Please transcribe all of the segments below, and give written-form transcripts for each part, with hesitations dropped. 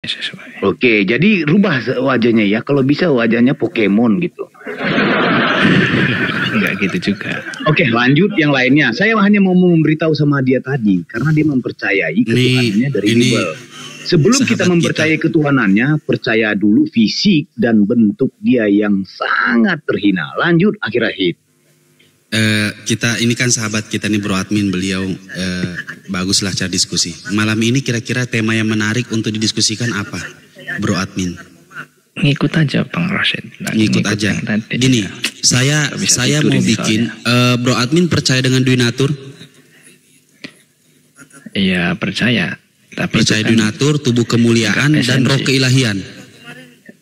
sesuai. Oke, jadi rubah wajahnya ya. Kalau bisa wajahnya Pokemon gitu. Enggak gitu juga. Oke, lanjut yang lainnya. Saya hanya mau memberitahu sama dia tadi. Karena dia mempercayai ketuhanannya dari Bible. Sebelum kita mempercayai ketuhanannya, percaya dulu fisik dan bentuk dia yang sangat terhina. Lanjut, akhir-akhir. Kita ini kan sahabat kita nih Bro Admin, beliau baguslah cara diskusi. Malam ini kira-kira tema yang menarik untuk didiskusikan apa, Bro Admin? Ngikut aja Bang Rashid. Ngikut aja. Gini, saya mau bikin Bro Admin percaya dengan donatur? Iya percaya. Tapi percaya donatur, tubuh kemuliaan dan roh keilahian.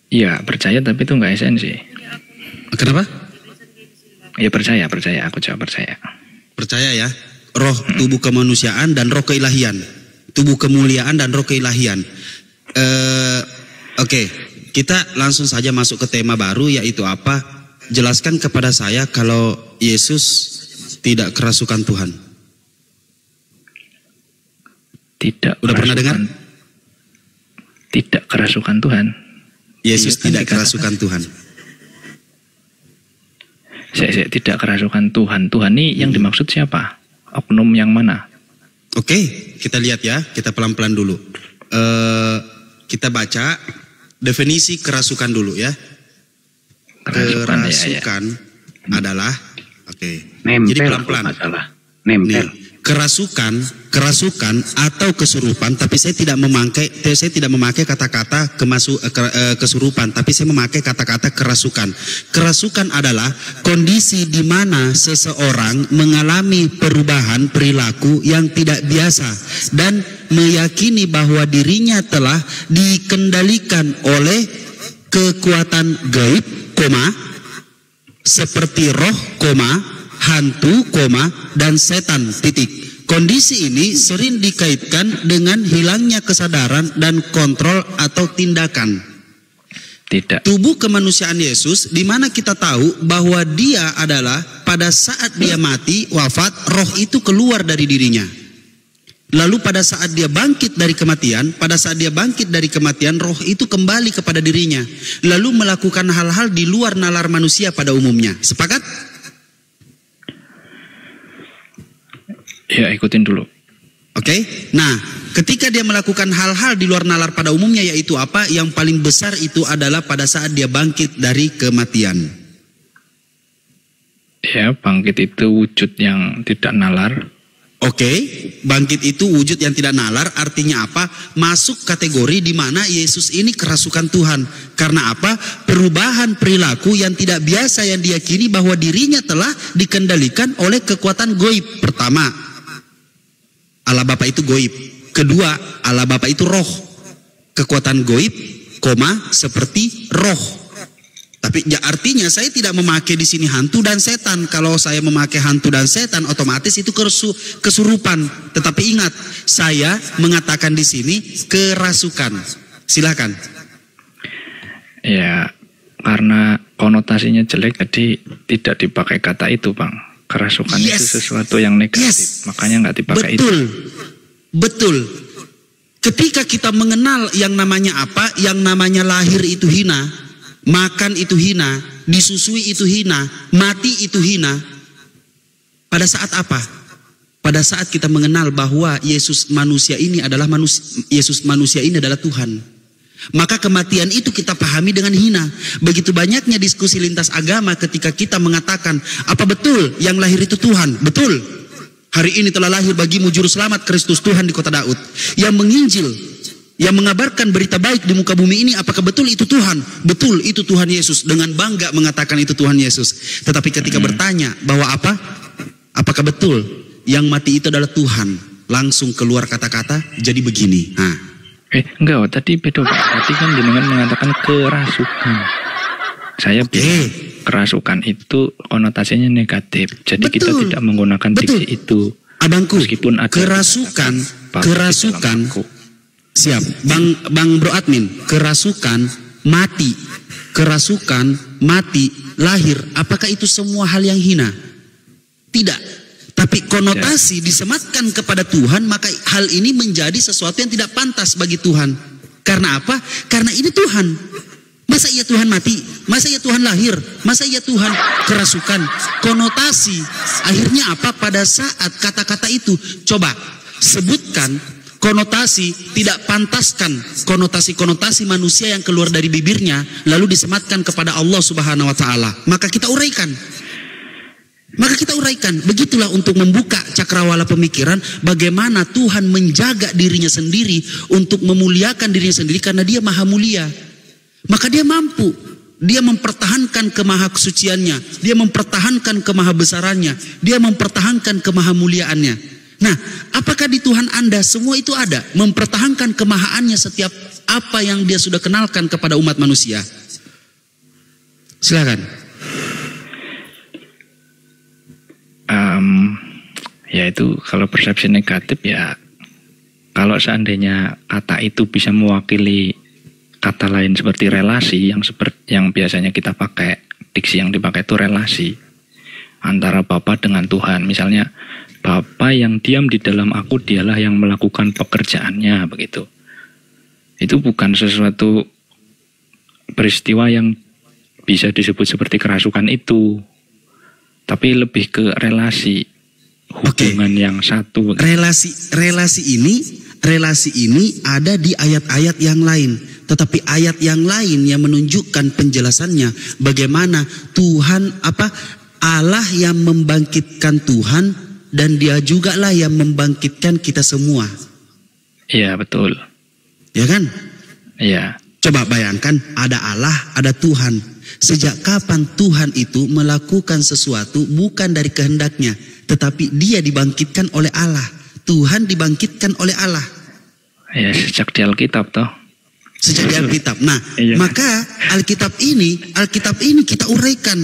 Iya percaya, tapi itu nggak esensi. Kenapa? Ya percaya, aku jawab percaya. Percaya ya, roh, tubuh kemanusiaan dan roh keilahian, tubuh kemuliaan dan roh keilahian. Oke, kita langsung saja masuk ke tema baru, yaitu apa? Jelaskan kepada saya kalau Yesus tidak kerasukan Tuhan. Tidak. Udah pernah dengar? Tidak kerasukan Tuhan. Yesus tidak kerasukan Tuhan. Saya tidak kerasukan Tuhan. Tuhan ini yang dimaksud siapa? Oknum yang mana? Oke, kita lihat ya. Kita pelan-pelan dulu. Kita baca definisi kerasukan dulu ya. Kerasukan adalah, jadi pelan-pelan. Nempel. Kerasukan atau kesurupan, tapi saya tidak memakai kata-kata kesurupan, tapi saya memakai kata-kata kerasukan. Kerasukan adalah kondisi di mana seseorang mengalami perubahan perilaku yang tidak biasa dan meyakini bahwa dirinya telah dikendalikan oleh kekuatan gaib, seperti roh, hantu, dan setan, titik. Kondisi ini sering dikaitkan dengan hilangnya kesadaran dan kontrol atau tindakan. Tidak. Tubuh kemanusiaan Yesus, di mana kita tahu bahwa dia adalah pada saat dia mati, wafat, roh itu keluar dari dirinya. Lalu pada saat dia bangkit dari kematian, roh itu kembali kepada dirinya. Lalu melakukan hal-hal di luar nalar manusia pada umumnya. Sepakat? Ya, ikutin dulu. Oke. Nah, ketika dia melakukan hal-hal di luar nalar pada umumnya, yaitu apa? Yang paling besar itu adalah pada saat dia bangkit dari kematian. Ya, bangkit itu wujud yang tidak nalar. Oke, bangkit itu wujud yang tidak nalar, artinya apa? Masuk kategori di mana Yesus ini kerasukan Tuhan. Karena apa? Perubahan perilaku yang tidak biasa yang diyakini bahwa dirinya telah dikendalikan oleh kekuatan gaib. Pertama, Allah Bapa itu gaib. Kedua, Allah Bapa itu roh. Kekuatan gaib, seperti roh. Tapi ya artinya saya tidak memakai di sini hantu dan setan. Kalau saya memakai hantu dan setan, otomatis itu kesurupan. Tetapi ingat, saya mengatakan di sini kerasukan. Silakan. Ya, karena konotasinya jelek, jadi tidak dipakai kata itu, Bang. Kerasukan itu sesuatu yang negatif, makanya nggak dipakai itu. Betul. Ketika kita mengenal yang namanya apa, yang namanya lahir itu hina, makan itu hina, disusui itu hina, mati itu hina. Pada saat apa? Pada saat kita mengenal bahwa Yesus manusia ini adalah Tuhan. Maka kematian itu kita pahami dengan hina. Begitu banyaknya diskusi lintas agama ketika kita mengatakan, apa betul yang lahir itu Tuhan? Betul. Hari ini telah lahir bagimu juru selamat Kristus Tuhan di kota Daud, yang menginjil, yang mengabarkan berita baik di muka bumi ini. Apakah betul itu Tuhan? Betul, itu Tuhan Yesus. Dengan bangga mengatakan itu Tuhan Yesus. Tetapi ketika bertanya bahwa apakah betul yang mati itu adalah Tuhan, langsung keluar kata-kata jadi begini. Enggak, tadi beda Pak. Tadi kan jenengan mengatakan kerasukan. Saya bilang kerasukan itu konotasinya negatif. Jadi kita tidak menggunakan diksi itu. Abangku, meskipun ada kerasukan. Siap, Bang Bro Admin. Kerasukan, mati, lahir. Apakah itu semua hal yang hina? Tidak. Tapi konotasi disematkan kepada Tuhan, maka hal ini menjadi sesuatu yang tidak pantas bagi Tuhan. Karena apa? Karena ini Tuhan. Masa iya Tuhan mati? Masa iya Tuhan lahir? Masa iya Tuhan kerasukan? Konotasi. Akhirnya apa pada saat kata-kata itu? Coba sebutkan konotasi, tidak pantaskan konotasi-konotasi manusia yang keluar dari bibirnya lalu disematkan kepada Allah Subhanahu wa taala. Maka kita uraikan. Begitulah untuk membuka cakrawala pemikiran bagaimana Tuhan menjaga dirinya sendiri untuk memuliakan dirinya sendiri karena dia maha mulia. Maka dia mampu. Dia mempertahankan kemahakesuciannya, dia mempertahankan kemahabesarannya, dia mempertahankan kemahamuliaannya. Nah, apakah di Tuhan Anda semua itu ada? Mempertahankan kemahaannya setiap apa yang dia sudah kenalkan kepada umat manusia. Silakan. Ya itu kalau persepsi negatif ya, kalau seandainya kata itu bisa mewakili kata lain seperti relasi yang biasanya kita pakai, diksi yang dipakai itu relasi antara Bapa dengan Tuhan. Misalnya Bapa yang diam di dalam aku, dialah yang melakukan pekerjaannya, begitu. Itu bukan sesuatu peristiwa yang bisa disebut seperti kerasukan itu, tapi lebih ke relasi, hubungan yang satu. Relasi ini ada di ayat-ayat yang lain, tetapi ayat yang lain yang menunjukkan penjelasannya bagaimana Tuhan Allah yang membangkitkan Tuhan. Dan dia juga lah yang membangkitkan kita semua. Iya betul. Ya kan? Iya. Coba bayangkan ada Allah, ada Tuhan. Sejak kapan Tuhan itu melakukan sesuatu bukan dari kehendaknya, tetapi dia dibangkitkan oleh Allah. Tuhan dibangkitkan oleh Allah. Ya sejak di Alkitab toh. Sejak di Alkitab. Nah, iya. Maka Alkitab ini kita uraikan.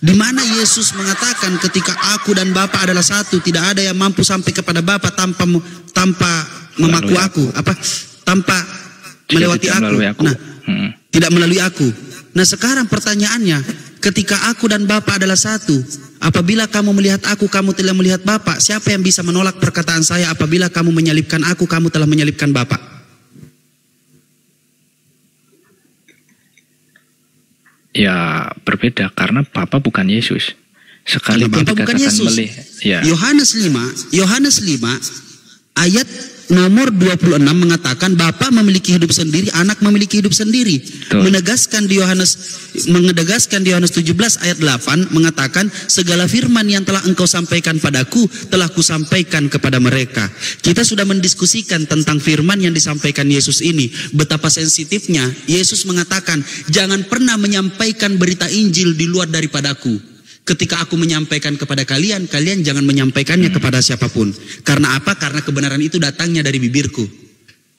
Di mana Yesus mengatakan ketika aku dan Bapa adalah satu, tidak ada yang mampu sampai kepada Bapa tanpa memaku aku, tanpa melewati aku. Nah, tidak melalui aku. Nah, sekarang pertanyaannya, ketika aku dan Bapa adalah satu, apabila kamu melihat aku, kamu telah melihat Bapa. Siapa yang bisa menolak perkataan saya? Apabila kamu menyalibkan aku, kamu telah menyalibkan Bapa. Ya berbeda karena Bapa bukan Yesus. Sekalipun Bapa bukan Yesus. Ya. Yohanes 5 ayat nomor 26 mengatakan Bapa memiliki hidup sendiri, Anak memiliki hidup sendiri. Menegaskan di Yohanes 17 ayat 8 mengatakan segala firman yang telah engkau sampaikan padaku telah kusampaikan kepada mereka. Kita sudah mendiskusikan tentang firman yang disampaikan Yesus ini. Betapa sensitifnya Yesus mengatakan jangan pernah menyampaikan berita Injil di luar daripadaku. Ketika aku menyampaikan kepada kalian, kalian jangan menyampaikannya kepada siapapun. Karena apa? Karena kebenaran itu datangnya dari bibirku.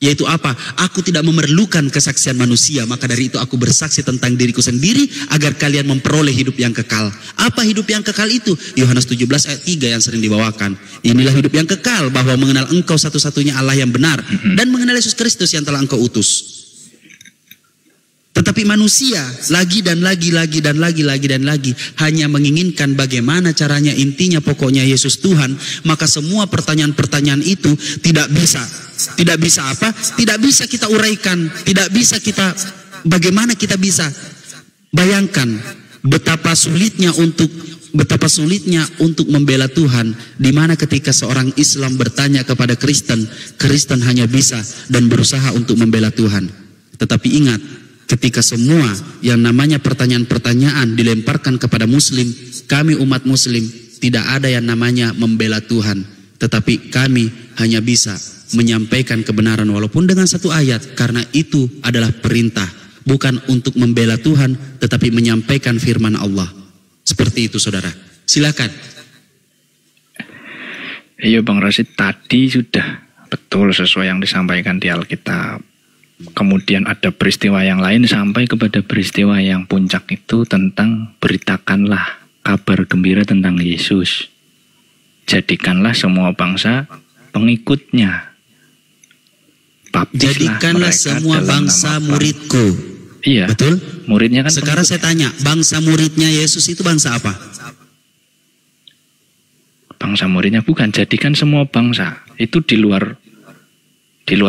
Yaitu apa? Aku tidak memerlukan kesaksian manusia. Maka dari itu aku bersaksi tentang diriku sendiri agar kalian memperoleh hidup yang kekal. Apa hidup yang kekal itu? Yohanes 17 ayat 3 yang sering dibawakan. Inilah hidup yang kekal, bahwa mengenal engkau satu-satunya Allah yang benar dan mengenal Yesus Kristus yang telah engkau utus. Tetapi manusia lagi dan lagi hanya menginginkan bagaimana caranya, intinya pokoknya Yesus Tuhan. Maka semua pertanyaan-pertanyaan itu tidak bisa kita uraikan, bagaimana kita bisa bayangkan betapa sulitnya untuk membela Tuhan, di mana ketika seorang Islam bertanya kepada Kristen hanya bisa dan berusaha untuk membela Tuhan. Tetapi ingat, ketika semua yang namanya pertanyaan-pertanyaan dilemparkan kepada Muslim, kami umat Muslim tidak ada yang namanya membela Tuhan, tetapi kami hanya bisa menyampaikan kebenaran walaupun dengan satu ayat, karena itu adalah perintah, bukan untuk membela Tuhan, tetapi menyampaikan firman Allah. Seperti itu, saudara. Silakan. Iya, Bang Rasid, tadi sudah betul sesuai yang disampaikan di Alkitab. Kemudian ada peristiwa yang lain sampai kepada peristiwa yang puncak itu tentang beritakanlah kabar gembira tentang Yesus. Jadikanlah semua bangsa pengikutnya. Jadikanlah semua bangsa muridku. Iya. Betul? Muridnya kan. Sekarang saya tanya, bangsa muridnya Yesus itu bangsa apa? Bangsa muridnya bukan. Jadikan semua bangsa itu di luar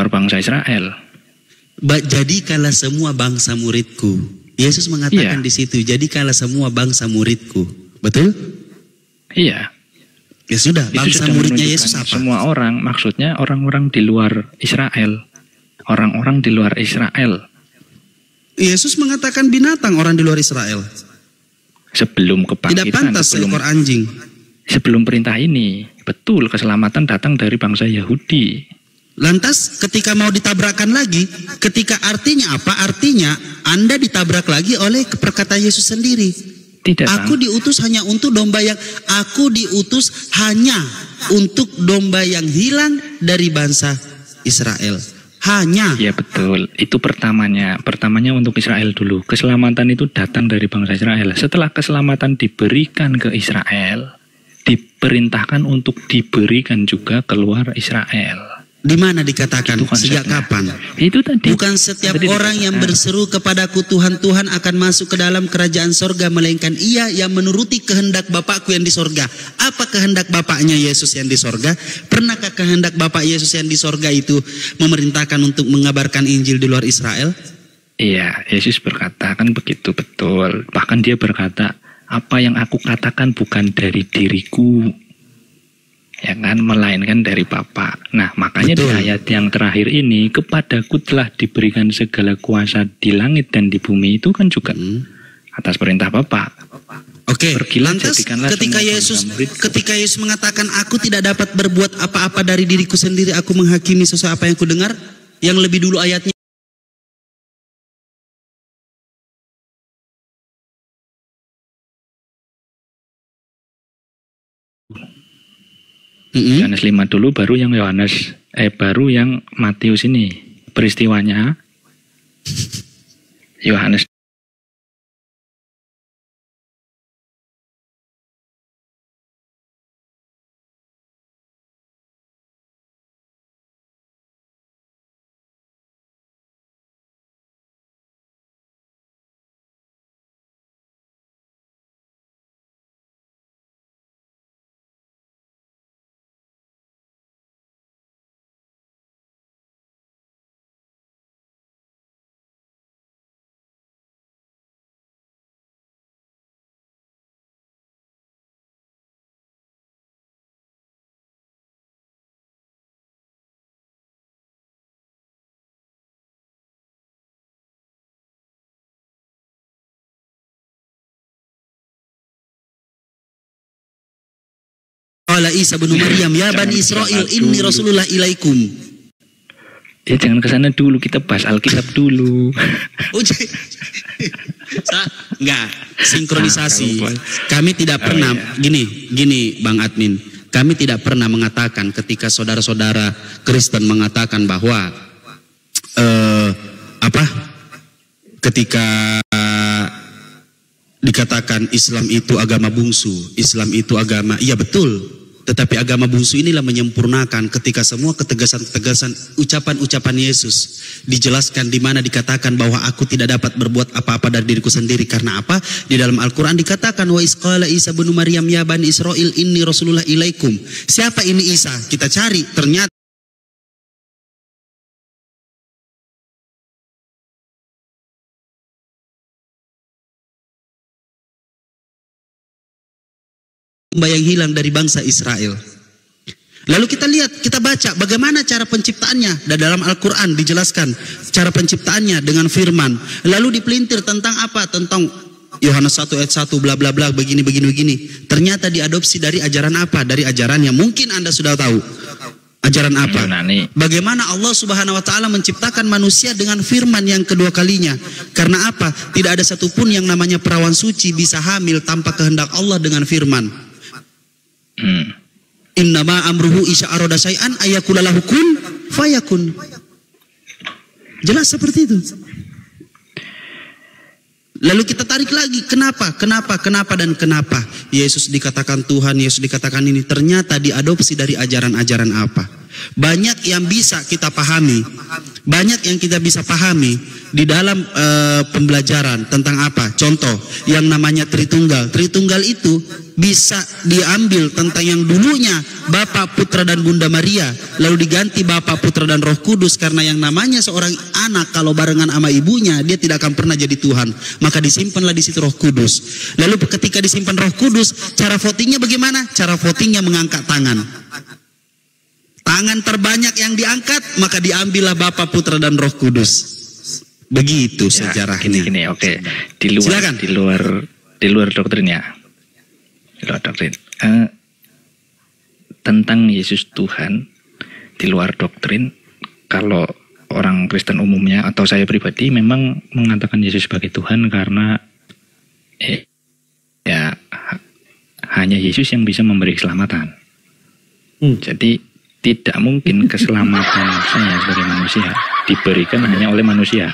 bangsa Israel. Jadikanlah semua bangsa muridku. Yesus mengatakan di situ, jadikanlah semua bangsa muridku. Betul? Iya. Ya sudah, bangsa muridnya Yesus apa? Semua orang, maksudnya orang-orang di luar Israel. Orang-orang di luar Israel. Yesus mengatakan binatang orang di luar Israel. Sebelum kebangkitan. Tidak pantas seekor anjing. Sebelum perintah ini, betul keselamatan datang dari bangsa Yahudi. Lantas ketika mau ditabrakkan lagi, ketika artinya apa? Artinya Anda ditabrak lagi oleh perkataan Yesus sendiri. Tidak, aku diutus hanya untuk domba yang hilang dari bangsa Israel. Hanya. Ya betul, itu pertamanya untuk Israel dulu. Keselamatan itu datang dari bangsa Israel. Setelah keselamatan diberikan ke Israel, diperintahkan untuk diberikan juga keluar Israel. Di mana dikatakan? Sejak kapan? Itu tadi. Bukan setiap orang yang berseru kepadaku Tuhan, Tuhan akan masuk ke dalam kerajaan sorga, melainkan ia yang menuruti kehendak Bapakku yang di sorga. Apa kehendak Bapaknya Yesus yang di sorga? Pernahkah kehendak Bapak Yesus yang di sorga itu memerintahkan untuk mengabarkan Injil di luar Israel? Iya, Yesus berkata kan begitu, betul. Bahkan dia berkata, apa yang aku katakan bukan dari diriku, ya kan, melainkan dari Bapa. Nah, makanya betul. Di ayat yang terakhir ini, kepadaku telah diberikan segala kuasa di langit dan di bumi, itu kan juga atas perintah Bapa. Oke, lantas ketika Yesus mengatakan aku tidak dapat berbuat apa-apa dari diriku sendiri, aku menghakimi sesuai apa yang ku dengar, yang lebih dulu ayatnya Yohanes 5 dulu, baru yang Matius ini peristiwanya. Yohanes Qala Isa bin Maryam ya Bani Israel inni Rasulullah ilaikum. Ya jangan ke sana dulu, kita bahas Alkitab dulu. Enggak, sinkronisasi. Kami tidak pernah gini Bang Admin. Kami tidak pernah mengatakan ketika saudara-saudara Kristen mengatakan bahwa ketika dikatakan Islam itu agama bungsu, Islam itu agama, iya betul. Tetapi agama bungsu inilah menyempurnakan ketika semua ketegasan-ketegasan ucapan-ucapan Yesus dijelaskan, di mana dikatakan bahwa aku tidak dapat berbuat apa-apa dari diriku sendiri. Karena apa? Di dalam Al-Quran dikatakan wa isqala Isa bin Maryam ya Bani Israel inni Rasulullah ilaikum. Siapa ini Isa? Kita cari, ternyata yang hilang dari bangsa Israel. Lalu kita lihat, kita baca bagaimana cara penciptaannya. Dan dalam Al-Quran dijelaskan cara penciptaannya dengan firman. Lalu dipelintir tentang apa? Tentang Yohanes 1 ayat 1 bla bla bla begini. Ternyata diadopsi dari ajaran apa? Dari ajaran yang mungkin Anda sudah tahu. Ajaran apa? Bagaimana Allah Subhanahu wa taala menciptakan manusia dengan firman yang kedua kalinya. Karena apa? Tidak ada satupun yang namanya perawan suci bisa hamil tanpa kehendak Allah dengan firman. Innama amruhu isya aroda syai'an ayakulalahu kun fayakun. Jelas seperti itu. Lalu kita tarik lagi, kenapa Yesus dikatakan Tuhan, Yesus dikatakan ini, ternyata diadopsi dari ajaran-ajaran apa? Banyak yang bisa kita pahami Banyak yang kita bisa pahami di dalam pembelajaran tentang apa? Contoh, yang namanya Tritunggal. Tritunggal itu bisa diambil tentang yang dulunya Bapa, Putra, dan Bunda Maria, lalu diganti Bapa, Putra, dan Roh Kudus, karena yang namanya seorang anak kalau barengan sama ibunya, dia tidak akan pernah jadi Tuhan. Maka disimpanlah di situ Roh Kudus. Lalu ketika disimpan Roh Kudus, cara votingnya bagaimana? Cara votingnya mengangkat tangan. Tangan terbanyak yang diangkat, maka diambillah Bapa, Putra, dan Roh Kudus. Begitu ya, sejarahnya. Gini, oke. Di luar doktrinnya. Di luar doktrin. Tentang Yesus Tuhan, di luar doktrin, kalau orang Kristen umumnya atau saya pribadi memang mengatakan Yesus sebagai Tuhan karena hanya Yesus yang bisa memberi keselamatan. Jadi tidak mungkin keselamatan saya sebagai manusia diberikan hanya oleh manusia.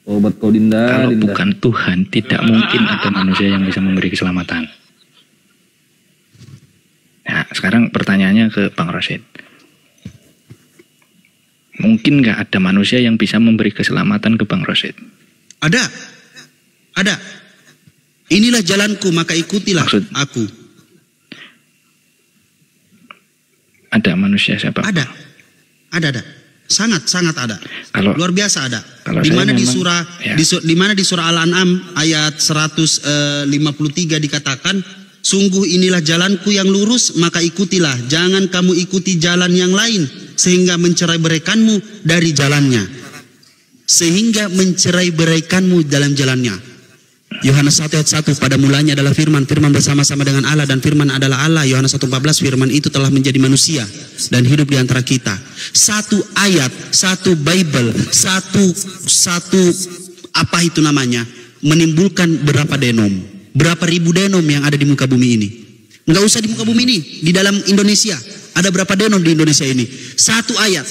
Obat kau Dinda. Kalau bukan Tuhan, tidak mungkin ada manusia yang bisa memberi keselamatan. Nah, sekarang pertanyaannya ke Bang Rosid. Mungkin nggak ada manusia yang bisa memberi keselamatan ke Bang Rosid? Ada. Inilah jalanku, maka ikutilah aku. Ada manusia siapa? Ada. Sangat ada. Luar biasa ada. Di mana di surah Al-An'am ayat 153 dikatakan, sungguh inilah jalanku yang lurus, maka ikutilah. Jangan kamu ikuti jalan yang lain sehingga mencerai-beraikanmu dari jalannya. Dalam jalannya. Yohanes 1 ayat 1, pada mulanya adalah firman bersama-sama dengan Allah, dan firman adalah Allah. Yohanes 1:14, firman itu telah menjadi manusia dan hidup di antara kita. Satu ayat, satu Bible, satu apa itu namanya, menimbulkan berapa ribu denom yang ada di muka bumi ini. Enggak usah di muka bumi ini, di dalam Indonesia ada berapa denom di Indonesia ini? Satu ayat.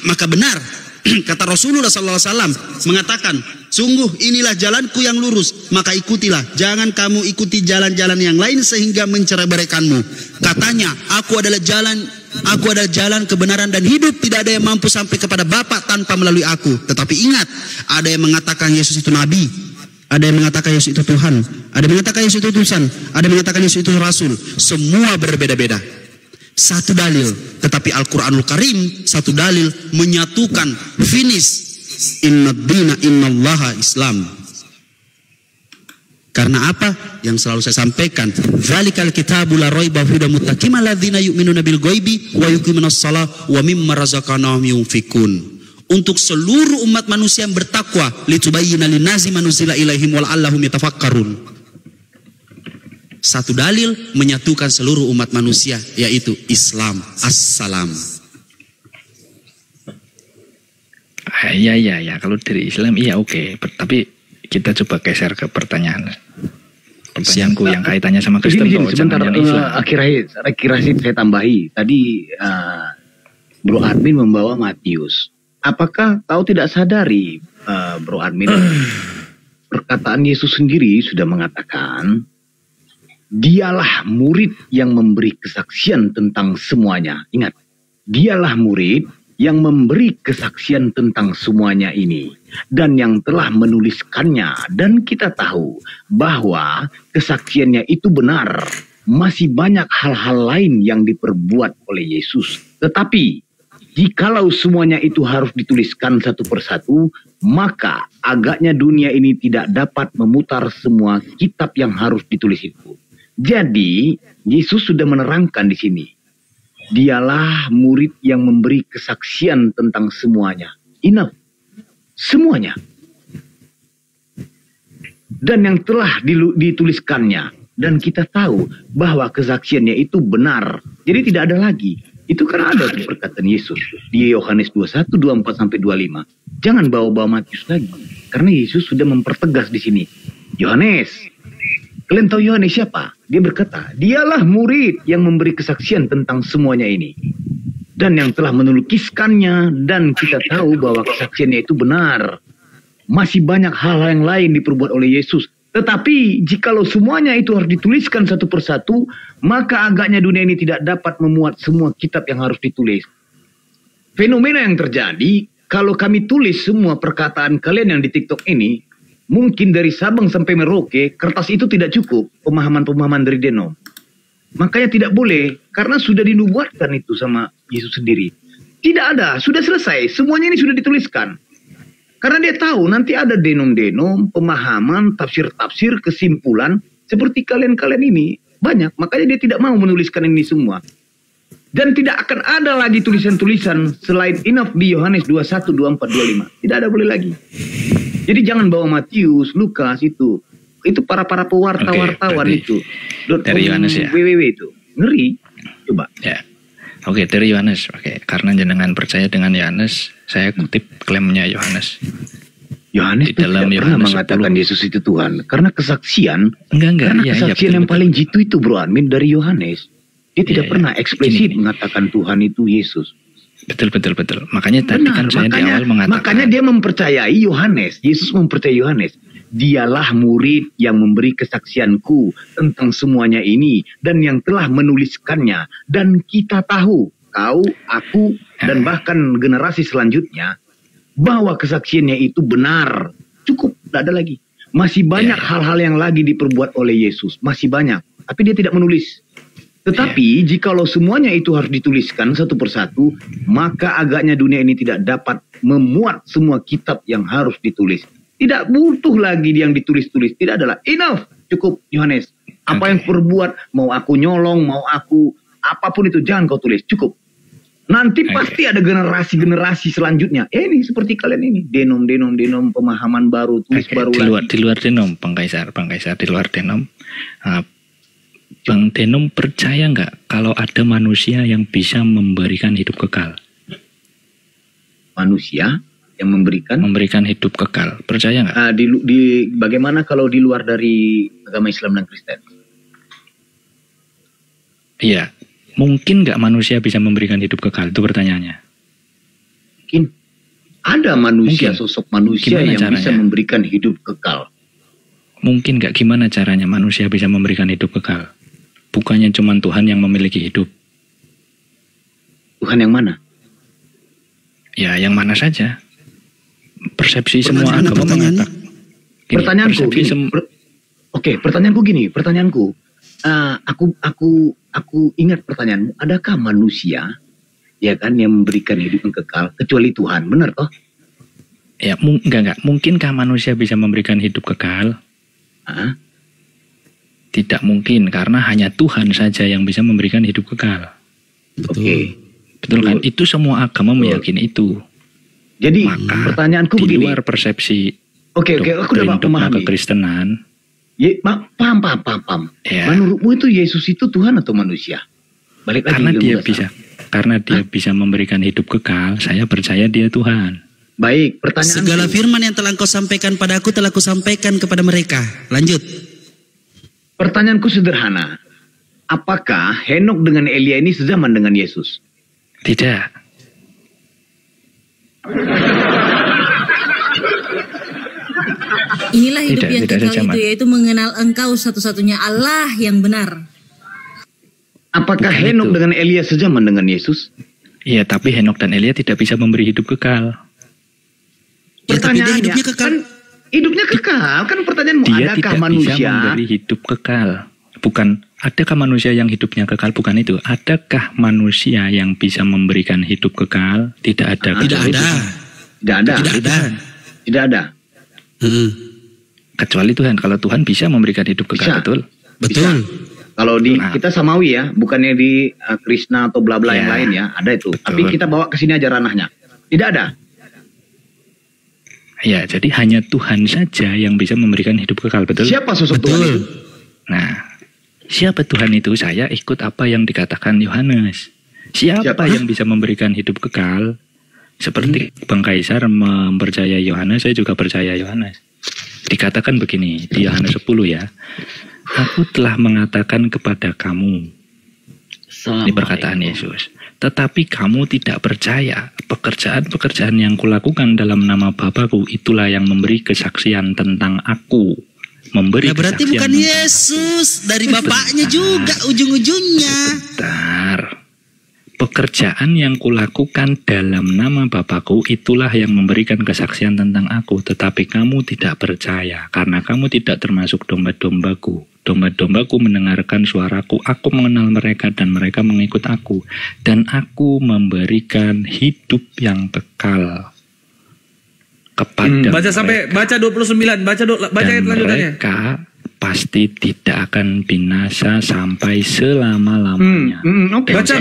Maka benar kata Rasulullah SAW mengatakan, sungguh inilah jalanku yang lurus, maka ikutilah. Jangan kamu ikuti jalan-jalan yang lain sehingga mencerai-beraikanmu. Katanya, aku adalah jalan kebenaran dan hidup. Tidak ada yang mampu sampai kepada Bapa tanpa melalui aku. Tetapi ingat, ada yang mengatakan Yesus itu Nabi, ada yang mengatakan Yesus itu Tuhan, ada yang mengatakan Yesus itu utusan, ada yang mengatakan Yesus itu Rasul. Semua berbeda-beda. Satu dalil, tetapi Al-Quranul Karim satu dalil menyatukan, finish. Inna dina innallaha Islam. Karena apa? Yang selalu saya sampaikan, zalikal kitabu la raiba fihi hudal muttaqin alladzina yu'minuna bil ghaibi wa yuqimunas shalah wa mimma razaqnahum yunfikun. Untuk seluruh umat manusia yang bertakwa, litubayyina linnasi ma nuzila ilaihim wa la'allahum yatafakkarun. Satu dalil menyatukan seluruh umat manusia, yaitu Islam. Assalam. Ya. Kalau dari Islam iya oke. Tapi kita coba geser ke pertanyaanku yang kaitannya sama Kristen. Sebentar, akhir-akhir saya tambahi. Tadi Bro Admin membawa Matius. Apakah kau tidak sadari, Bro Admin, perkataan Yesus sendiri sudah mengatakan, dialah murid yang memberi kesaksian tentang semuanya. Ingat, dialah murid yang memberi kesaksian tentang semuanya ini, dan yang telah menuliskannya. Dan kita tahu bahwa kesaksiannya itu benar. Masih banyak hal-hal lain yang diperbuat oleh Yesus. Tetapi, jikalau semuanya itu harus dituliskan satu persatu, maka agaknya dunia ini tidak dapat memutar semua kitab yang harus ditulis itu. Jadi, Yesus sudah menerangkan di sini. Dialah murid yang memberi kesaksian tentang semuanya. Enough. Semuanya. Dan yang telah dituliskannya. Dan kita tahu bahwa kesaksiannya itu benar. Jadi tidak ada lagi. Itu kan ada di perkataan Yesus. Di Yohanes 21, 24-25. Jangan bawa-bawa Matius lagi. Karena Yesus sudah mempertegas di sini. Yohanes. Kalian tahu Yohanes siapa? Dia berkata, dialah murid yang memberi kesaksian tentang semuanya ini. Dan yang telah menulukiskannya, dan kita tahu bahwa kesaksiannya itu benar. Masih banyak hal yang lain diperbuat oleh Yesus. Tetapi, jikalau semuanya itu harus dituliskan satu persatu, maka agaknya dunia ini tidak dapat memuat semua kitab yang harus ditulis. fenomena yang terjadi, kalau kami tulis semua perkataan kalian yang di TikTok ini, mungkin dari Sabang sampai Merauke, kertas itu tidak cukup pemahaman-pemahaman dari Denom. Makanya tidak boleh, karena sudah dinubuatkan itu sama Yesus sendiri. Tidak ada, sudah selesai, semuanya ini sudah dituliskan. Karena dia tahu nanti ada denom-denom, pemahaman, tafsir-tafsir, kesimpulan, seperti kalian-kalian ini. Banyak, makanya dia tidak mau menuliskan ini semua. Dan tidak akan ada lagi tulisan-tulisan selain enough di Yohanes 21, 24, 25. Tidak ada boleh lagi. Jadi jangan bawa Matius, Lukas itu. Itu para pewarta-wartawan itu. Dari Yohanes ya? www itu. Ngeri. Coba. Ya. Oke, dari Yohanes. Oke, karena jenengan percaya dengan Yohanes, saya kutip klaimnya Yohanes. Yohanes itu tidak pernah mengatakan Yesus itu Tuhan. Karena kesaksian. Enggak. Karena Iya, kesaksian betul, yang paling jitu itu Bro Admin dari Yohanes. Dia tidak pernah eksplisit mengatakan Tuhan itu Yesus. Betul. Makanya tadi kan saya di awal mengatakan. Makanya dia mempercayai Yohanes. Yesus mempercayai Yohanes. Dialah murid yang memberi kesaksianku tentang semuanya ini. Dan yang telah menuliskannya. Dan kita tahu, kau, aku, dan bahkan generasi selanjutnya. Bahwa kesaksiannya itu benar. Cukup, tidak ada lagi. Masih banyak hal-hal yang lagi diperbuat oleh Yesus. Masih banyak. Tapi dia tidak menulis. Tetapi jikalau semuanya itu harus dituliskan satu persatu, maka agaknya dunia ini tidak dapat memuat semua kitab yang harus ditulis. Tidak butuh lagi yang ditulis-tulis. Tidak adalah enough. Cukup Yohanes. Apa yang perbuat, mau aku nyolong, mau aku apapun itu, jangan kau tulis. Cukup. Nanti pasti ada generasi-generasi selanjutnya. Ini seperti kalian ini. Denom, pemahaman baru, tulis baru lagi. Di luar denom, Bang Kaisar di luar denom. Bang Denom percaya nggak kalau ada manusia yang bisa memberikan hidup kekal? Manusia yang memberikan hidup kekal, percaya nggak? Bagaimana kalau di luar dari agama Islam dan Kristen? Iya, mungkin nggak manusia bisa memberikan hidup kekal? Itu pertanyaannya. Mungkin ada manusia, sosok manusia yang bisa memberikan hidup kekal. Mungkin nggak, gimana caranya manusia bisa memberikan hidup kekal? Bukannya cuma Tuhan yang memiliki hidup. Tuhan yang mana? Ya, yang mana saja. Persepsi semua agama mengatakan. Pertanyaanku gini. Aku ingat pertanyaanmu. Adakah manusia, ya kan, yang memberikan hidup yang kekal kecuali Tuhan? Benar toh? Ya, enggak. Mungkinkah manusia bisa memberikan hidup kekal? Tidak mungkin, karena hanya Tuhan saja yang bisa memberikan hidup kekal. Betul kan? Itu semua agama meyakini itu. Jadi pertanyaanku begini. Di luar persepsi aku udah memahami kekristenan. Paham. Ya. Menurutmu itu Yesus itu Tuhan atau manusia? Balik lagi karena dia bisa memberikan hidup kekal, saya percaya dia Tuhan. Baik, pertanyaan. Segala firman yang telah kau sampaikan padaku telah kau sampaikan kepada mereka. Lanjut. Pertanyaanku sederhana. Apakah Henok dengan Elia ini sezaman dengan Yesus? Tidak. Inilah hidup yang kekal itu, yaitu mengenal Engkau satu-satunya Allah yang benar. Apakah Henok dengan Elia sezaman dengan Yesus? Iya, tapi Henok dan Elia tidak bisa memberi hidup kekal. Pertanyaannya, hidupnya kekal. Hidupnya kekal, kan pertanyaanmu, adakah manusia bisa memberi hidup kekal? Bukan, adakah manusia yang hidupnya kekal? Bukan itu. Adakah manusia yang bisa memberikan hidup kekal? Tidak ada. Tidak ada. Kecuali Tuhan. Kalau Tuhan bisa memberikan hidup kekal, betul? Betul. Kalau di kita samawi ya, bukannya di Krishna atau bla bla yang lain ya, ada itu. Betul. Tapi kita bawa ke sini aja ranahnya. Tidak ada. Ya, jadi hanya Tuhan saja yang bisa memberikan hidup kekal, betul? Siapa sosok Tuhan itu? Nah, siapa Tuhan itu? Saya ikut apa yang dikatakan Yohanes. Siapa yang bisa memberikan hidup kekal? Seperti Bang Kaisar mempercayai Yohanes, saya juga percaya Yohanes. Dikatakan begini, di Yohanes 10 ya. Aku telah mengatakan kepada kamu. Ini perkataan Yesus. Tetapi kamu tidak percaya. Pekerjaan-pekerjaan yang kulakukan dalam nama Bapakku, itulah yang memberi kesaksian tentang aku. Memberi berarti kesaksian bukan Yesus. Dari Bapaknya juga ujung-ujungnya. Bentar. pekerjaan yang kulakukan dalam nama Bapakku itulah yang memberikan kesaksian tentang aku. Tetapi kamu tidak percaya karena kamu tidak termasuk domba-dombaku. Domba-dombaku mendengarkan suaraku, aku mengenal mereka dan mereka mengikut aku. Dan aku memberikan hidup yang kekal kepada baca sampai baca 29, baca ayat lanjutannya. Mereka pasti tidak akan binasa sampai selama-lamanya. Baca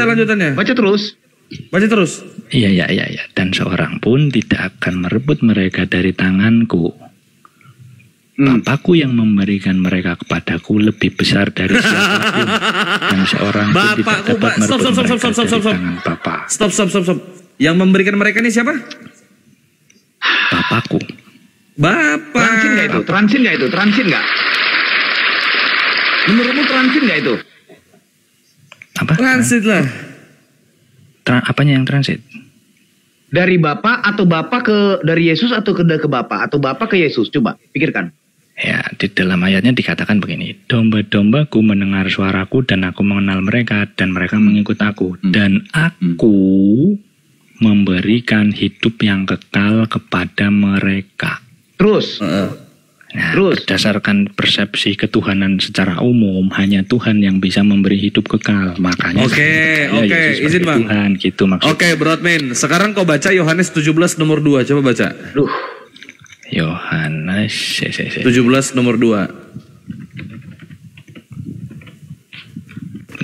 lanjutannya. Baca terus. Baca terus. Iya. Dan seorang pun tidak akan merebut mereka dari tanganku. Bapakku yang memberikan mereka kepadaku lebih besar dari siapapun. Dan seorang pun tidak dapat merebut mereka dari tangan Bapa. Stop. Yang memberikan mereka ini siapa? Bapakku. Bapak. Transin nggak itu? Menurutmu transin nggak itu? Apa? Transit lah. Apanya yang transit? Dari Bapak atau Bapak dari Yesus atau ke Bapak atau Bapak ke Yesus? Coba pikirkan. Ya, di dalam ayatnya dikatakan begini. Domba-dombaku mendengar suaraku dan aku mengenal mereka dan mereka mengikut aku. Dan aku memberikan hidup yang kekal kepada mereka. Terus. Berdasarkan persepsi ketuhanan secara umum, hanya Tuhan yang bisa memberi hidup kekal. Makanya Oke, izin Bang. Tuhan, gitu maksudnya. Oke, Broadman. Sekarang kau baca Yohanes 17 nomor 2. Coba baca. Yohanes 17 nomor 2.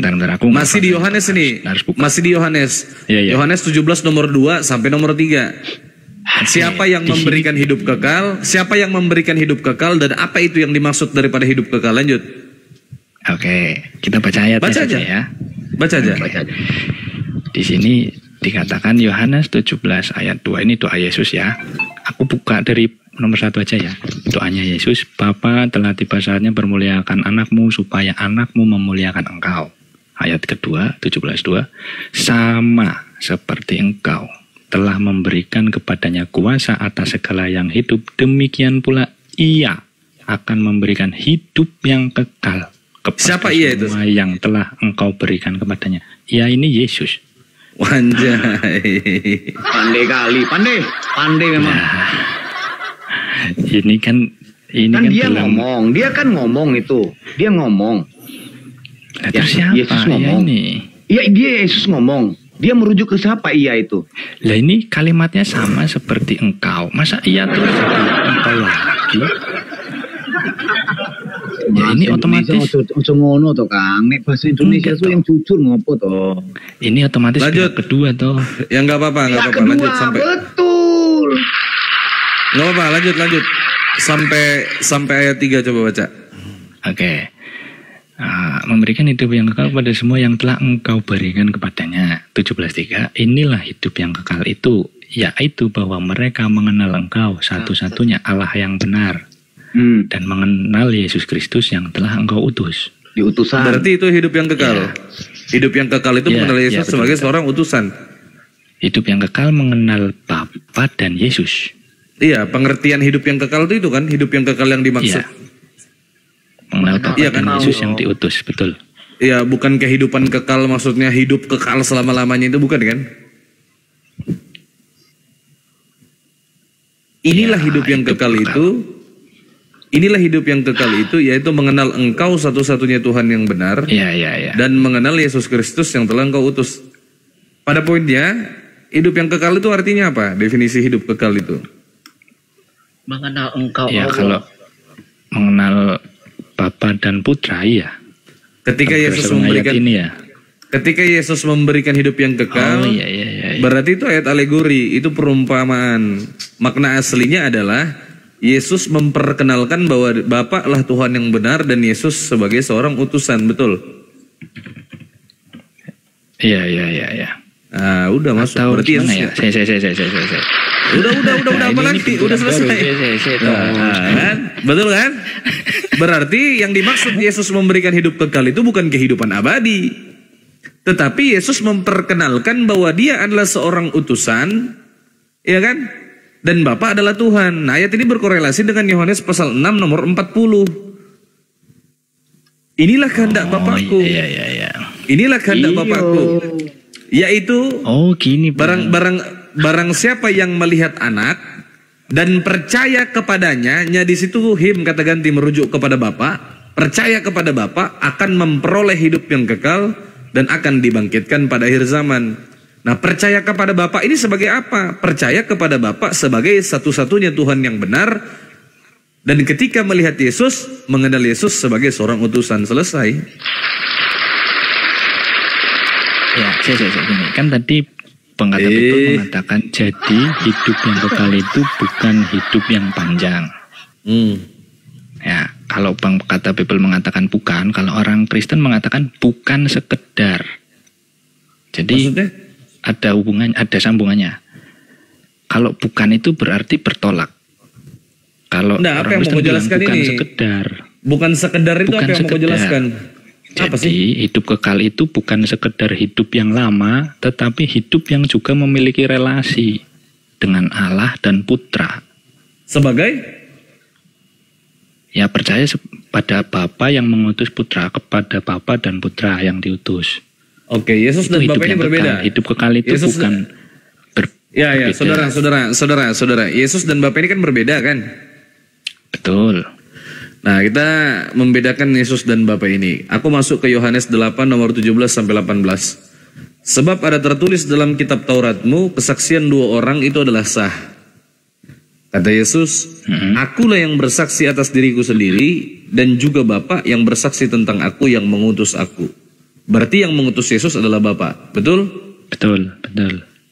Bentar, aku masih di Yohanes ini. Masih di Yohanes. Iya. Yohanes 17 nomor 2 sampai nomor 3. Siapa yang memberikan hidup kekal? Siapa yang memberikan hidup kekal dan apa itu yang dimaksud daripada hidup kekal? Lanjut. Oke, kita baca ayatnya saja ya. Baca aja. Di sini dikatakan Yohanes 17 ayat 2 ini doa Yesus ya. Aku buka dari nomor 1 aja ya. Doanya Yesus, Bapa telah tiba saatnya bermuliakan anakmu supaya anakmu memuliakan engkau. Ayat kedua 17:2, sama seperti engkau telah memberikan kepadanya kuasa atas segala yang hidup, demikian pula ia akan memberikan hidup yang kekal kepada siapa ia itu? semua yang telah engkau berikan kepadanya. Ia ini Yesus. Wanjay. Pandai memang. Nah, ini kan dia ngomong, dia ngomong. Nah, terus siapa Yesus ngomong. ini? Iya, dia Yesus ngomong. Dia merujuk ke siapa ia itu? Lah ini kalimatnya sama seperti engkau. Masa ia terus jadi engkau lagi? Ya ini otomatis. Ngono to Kang. Nek bahasa Indonesia itu yang jujur ngopo to? Ini otomatis lanjut kedua toh. Ya enggak apa-apa. Lanjut sampai. Betul. Enggak apa-apa, lanjut. Sampai ayat 3 coba baca. Oke. Memberikan hidup yang kekal pada semua yang telah engkau berikan kepadanya. 17:3, inilah hidup yang kekal itu, yaitu bahwa mereka mengenal engkau satu-satunya Allah yang benar, dan mengenal Yesus Kristus yang telah engkau utus. Diutusan. Berarti itu hidup yang kekal. Ya. Hidup yang kekal itu mengenal Yesus sebagai seorang utusan. Hidup yang kekal mengenal Bapa dan Yesus. Iya, pengertian hidup yang kekal itu kan hidup yang kekal yang dimaksud. Iya. Mengenal Bapa dan Yesus yang diutus, betul. Iya, bukan kehidupan kekal maksudnya hidup kekal selama-lamanya itu bukan kan? Inilah hidup yang kekal itu. Inilah hidup yang kekal itu, yaitu mengenal engkau satu-satunya Tuhan yang benar. Iya. Dan mengenal Yesus Kristus yang telah engkau utus. Pada poinnya, hidup yang kekal itu artinya apa? Definisi hidup kekal itu. Mengenal engkau. Ya, kalau mengenal Bapa dan Putra, iya. Ketika Yesus memberikan ini ya. Ketika Yesus memberikan hidup yang kekal, iya. Berarti itu ayat alegori, itu perumpamaan. Makna aslinya adalah Yesus memperkenalkan bahwa Bapa lah Tuhan yang benar dan Yesus sebagai seorang utusan, betul? Iya. Udah masuk. Berarti Yesus ya? Saya. Udah apa lagi? Udah selesai. Kan? Betul kan? Berarti yang dimaksud Yesus memberikan hidup kekal itu bukan kehidupan abadi. Tetapi Yesus memperkenalkan bahwa dia adalah seorang utusan, ya kan? Dan Bapa adalah Tuhan. Nah, ayat ini berkorelasi dengan Yohanes pasal 6 nomor 40. Inilah kehendak Bapakku. Iya. Inilah kehendak Bapakku. Yaitu gini barang siapa yang melihat anak dan percaya kepadanya, di situ him kata ganti merujuk kepada Bapa, percaya kepada Bapa akan memperoleh hidup yang kekal dan akan dibangkitkan pada akhir zaman. Nah, percaya kepada Bapa ini sebagai apa? Percaya kepada Bapa sebagai satu-satunya Tuhan yang benar, dan ketika melihat Yesus, mengenal Yesus sebagai seorang utusan. Selesai. Ya, gini. Kan tadi pengkata People mengatakan jadi hidup yang kekal itu bukan hidup yang panjang. Ya, kalau pengkata People mengatakan bukan, kalau orang Kristen mengatakan bukan sekedar. Jadi maksudnya? Ada hubungan, ada sambungannya. Kalau bukan itu berarti bertolak. Kalau apa orang yang mau jelaskan bukan ini? Sekedar. Bukan sekedar itu bukan apa yang mau jelaskan? Apa Jadi sih? hidup kekal itu bukan sekedar hidup yang lama, tetapi hidup yang juga memiliki relasi dengan Allah dan Putra. Sebagai? Ya, percaya pada Bapa yang mengutus Putra, kepada Bapa dan Putra yang diutus. Oke, Yesus dan Bapa ini berbeda. Hidup kekal itu Yesus bukan Ya, saudara. Yesus dan Bapa ini kan berbeda kan? Betul. Nah, kita membedakan Yesus dan Bapa ini. Aku masuk ke Yohanes 8 nomor 17 sampai 18. Sebab ada tertulis dalam kitab Tauratmu, kesaksian dua orang itu adalah sah. Kata Yesus, akulah yang bersaksi atas diriku sendiri, dan juga Bapa yang bersaksi tentang aku yang mengutus aku. Berarti yang mengutus Yesus adalah Bapa, betul? Betul.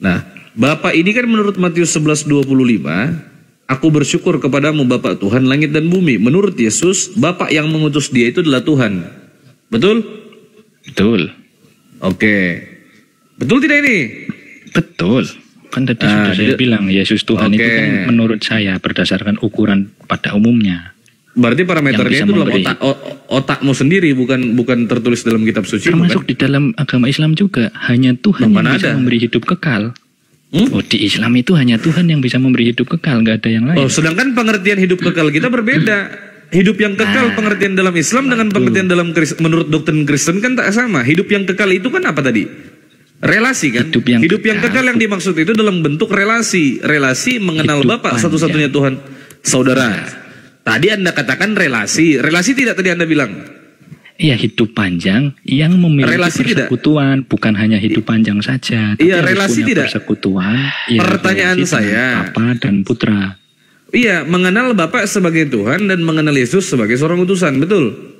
Nah, Bapa ini kan menurut Matius 11:25, aku bersyukur kepadamu Bapa Tuhan langit dan bumi. Menurut Yesus, Bapa yang mengutus dia itu adalah Tuhan. Betul? Betul. Oke. Betul tidak ini? Betul. Kan tadi sudah saya bilang Yesus Tuhan itu kan menurut saya berdasarkan ukuran pada umumnya. Berarti parameternya itu dalam otakmu sendiri, bukan tertulis dalam kitab suci. Termasuk di dalam agama Islam juga, hanya Tuhan yang bisa memberi hidup kekal. Di Islam itu hanya Tuhan yang bisa memberi hidup kekal, nggak ada yang lain. Sedangkan pengertian hidup kekal kita berbeda. Hidup yang kekal pengertian dalam Islam dengan pengertian dalam menurut doktrin Kristen kan tak sama. Hidup yang kekal itu kan apa tadi? Relasi kan? Hidup yang kekal yang dimaksud itu dalam bentuk relasi. Relasi mengenal Bapa satu-satunya Tuhan. Saudara, tadi Anda katakan relasi. Relasi tidak tadi Anda bilang? Iya, hidup panjang yang memiliki relasi persekutuan, bukan hanya hidup panjang saja. Iya, relasi tidak. Persekutuan. Pertanyaan saya, Bapa dan Putra. Iya, mengenal Bapa sebagai Tuhan dan mengenal Yesus sebagai seorang utusan, betul?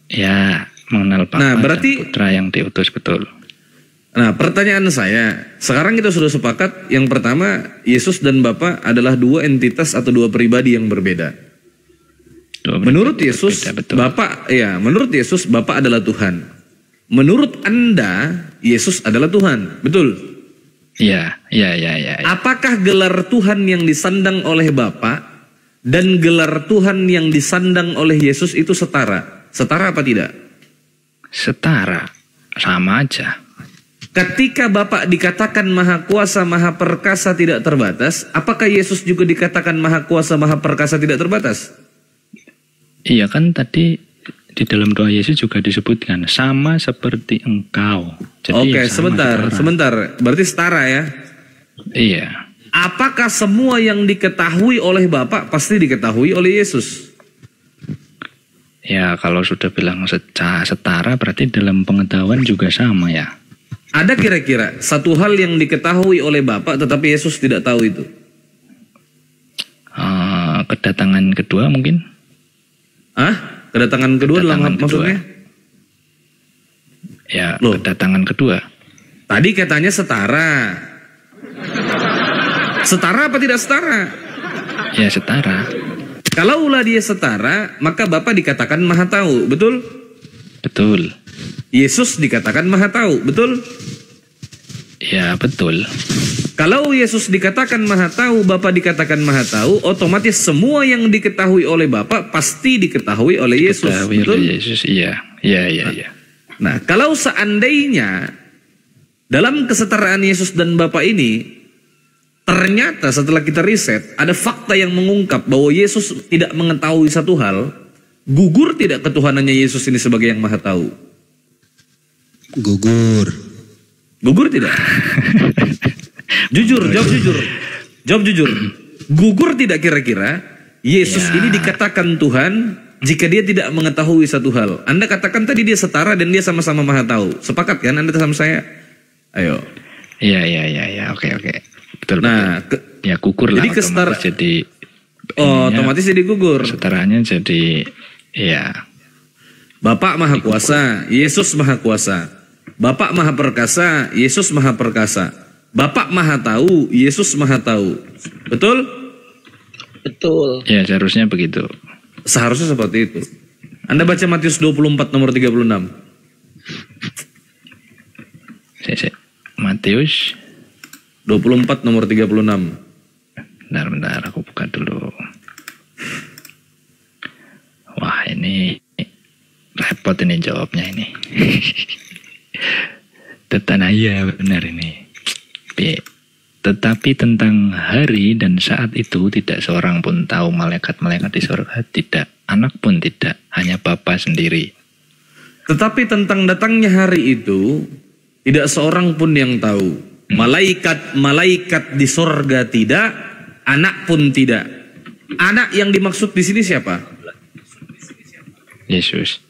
Ya, mengenal Bapa dan Putra yang diutus, betul. Nah, pertanyaan saya, sekarang kita sudah sepakat, yang pertama, Yesus dan Bapa adalah dua entitas atau dua pribadi yang berbeda. Menurut Yesus, menurut Yesus, Bapa adalah Tuhan. Menurut Anda, Yesus adalah Tuhan, betul? Iya. Apakah gelar Tuhan yang disandang oleh Bapa dan gelar Tuhan yang disandang oleh Yesus itu setara? Setara apa tidak? Setara, sama aja. Ketika Bapa dikatakan Maha Kuasa, Maha Perkasa, tidak terbatas, apakah Yesus juga dikatakan Maha Kuasa, Maha Perkasa, tidak terbatas? Iya, kan tadi di dalam doa Yesus juga disebutkan sama seperti Engkau. Oke, sebentar. Berarti setara ya? Iya. Apakah semua yang diketahui oleh Bapa pasti diketahui oleh Yesus? Ya, kalau sudah bilang setara berarti dalam pengetahuan juga sama ya. Ada kira-kira satu hal yang diketahui oleh Bapa tetapi Yesus tidak tahu itu? Kedatangan kedua mungkin? Kedatangan kedua dalam maksudnya? Ya, kedatangan kedua. Tadi katanya setara. Setara apa tidak setara? Ya, setara. Kalaulah dia setara, maka Bapa dikatakan Maha Tahu, betul? Betul. Yesus dikatakan Maha Tahu, betul? Ya, betul. Kalau Yesus dikatakan Maha Tahu, Bapa dikatakan Maha Tahu, otomatis semua yang diketahui oleh Bapa pasti diketahui oleh Yesus, betul? Oleh Yesus, iya. Nah, kalau seandainya dalam kesetaraan Yesus dan Bapa ini, ternyata setelah kita riset, ada fakta yang mengungkap bahwa Yesus tidak mengetahui satu hal, gugur tidak ketuhanannya Yesus ini sebagai yang Maha Tahu? Gugur. Gugur tidak? Jujur, jawab jujur. Jawab jujur. Gugur tidak kira-kira Yesus ini dikatakan Tuhan jika dia tidak mengetahui satu hal? Anda katakan tadi dia setara dan dia sama-sama maha tahu. Sepakat kan Anda sama saya? Ayo. Iya, oke. Betul. Nah, ya gugur lah. Jadi jadi otomatis jadi gugur. Setaranya jadi Bapak maha kuasa, Yesus maha kuasa. Bapak maha perkasa, Yesus maha perkasa. Bapak maha tahu, Yesus maha tahu. Betul? Betul. Ya, seharusnya begitu. Seharusnya seperti itu. Anda baca Matius 24 nomor 36. Matius 24 nomor 36. Bentar, aku buka dulu. Wah, ini repot ini jawabnya ini. Tetanaya benar ini. Tetapi tentang hari dan saat itu tidak seorang pun tahu, malaikat-malaikat di surga tidak, anak pun tidak, hanya Bapa sendiri. Tetapi tentang datangnya hari itu tidak seorang pun yang tahu. Malaikat di surga tidak, anak pun tidak. Anak yang dimaksud di sini siapa? Yesus.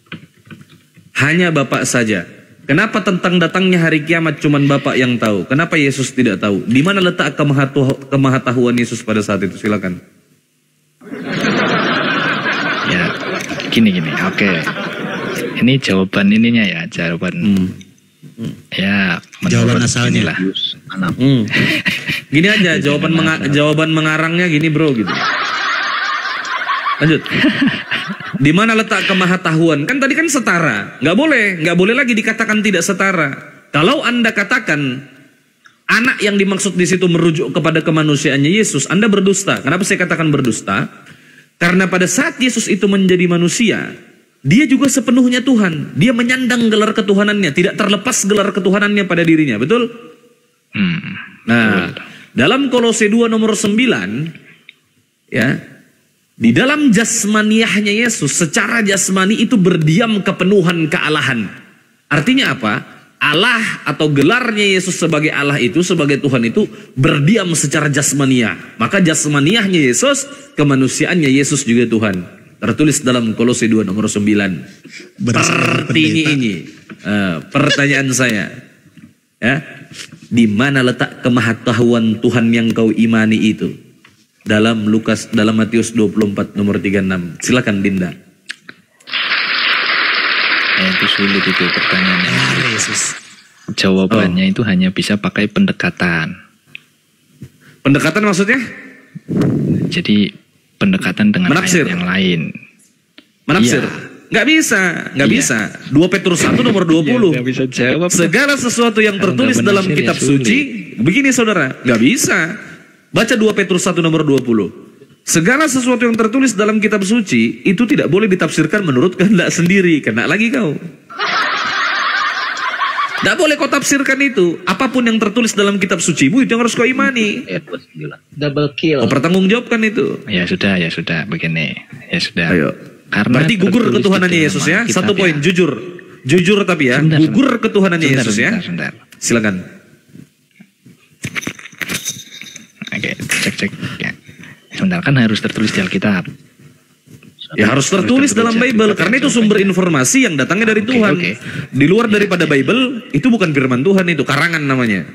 Hanya Bapa saja. Kenapa tentang datangnya hari kiamat cuman Bapak yang tahu? Kenapa Yesus tidak tahu? Di mana letak kemahatahuan Yesus pada saat itu? Silakan. Ya, gini. Oke. Ini jawaban ininya ya, jawaban. Ya, jawaban asalnya lah. Gini aja, jawaban mengarangnya gini bro gitu. Lanjut. Di mana letak kemahatahuan? Kan tadi kan setara. Nggak boleh lagi dikatakan tidak setara. Kalau Anda katakan anak yang dimaksud di situ merujuk kepada kemanusiaannya Yesus, Anda berdusta. Kenapa saya katakan berdusta? Karena pada saat Yesus itu menjadi manusia, dia juga sepenuhnya Tuhan. Dia menyandang gelar ketuhanannya, tidak terlepas gelar ketuhanannya pada dirinya, betul? Nah, dalam Kolose 2 nomor 9, ya, di dalam jasmaniahnya Yesus, secara jasmani itu berdiam kepenuhan kealahan. Artinya apa? Allah atau gelarnya Yesus sebagai Allah itu, sebagai Tuhan itu berdiam secara jasmaniah. Maka jasmaniahnya Yesus, kemanusiaannya Yesus juga Tuhan. Tertulis dalam Kolose 2 nomor 9. Seperti ini. Pertanyaan saya, ya, di mana letak kemahatahuan Tuhan yang kau imani itu? Dalam Matius 24 nomor 36. Silakan Dinda. Itu sulit itu pertanyaannya. Jawabannya itu hanya bisa pakai pendekatan. Pendekatan maksudnya? Jadi pendekatan dengan menafsir ayat yang lain. Menafsir? Nggak bisa. 2 Petrus 1 nomor 20. Nggak bisa jawab. Segala sesuatu yang tertulis dalam kitab suci, begini saudara, nggak bisa. Baca 2 Petrus 1 nomor 20. Segala sesuatu yang tertulis dalam kitab suci itu tidak boleh ditafsirkan menurut kehendak sendiri. Kena lagi kau. Tidak boleh kau tafsirkan itu. Apapun yang tertulis dalam kitab sucimu itu yang harus kau imani. Double kill. Kau pertanggungjawabkan itu. Ya sudah begini. Ya sudah. Ayo. Karena berarti gugur ketuhanannya Yesus ya. Satu poin, jujur tapi ya. Gugur ketuhanannya Yesus ya. Silakan. Oke, cek ya. Sebentar, kan harus tertulis di Alkitab. Ya harus tertulis dalam Bible karena itu sumber informasi yang datangnya dari Tuhan. Di luar daripada Bible itu bukan firman Tuhan, itu karangan namanya.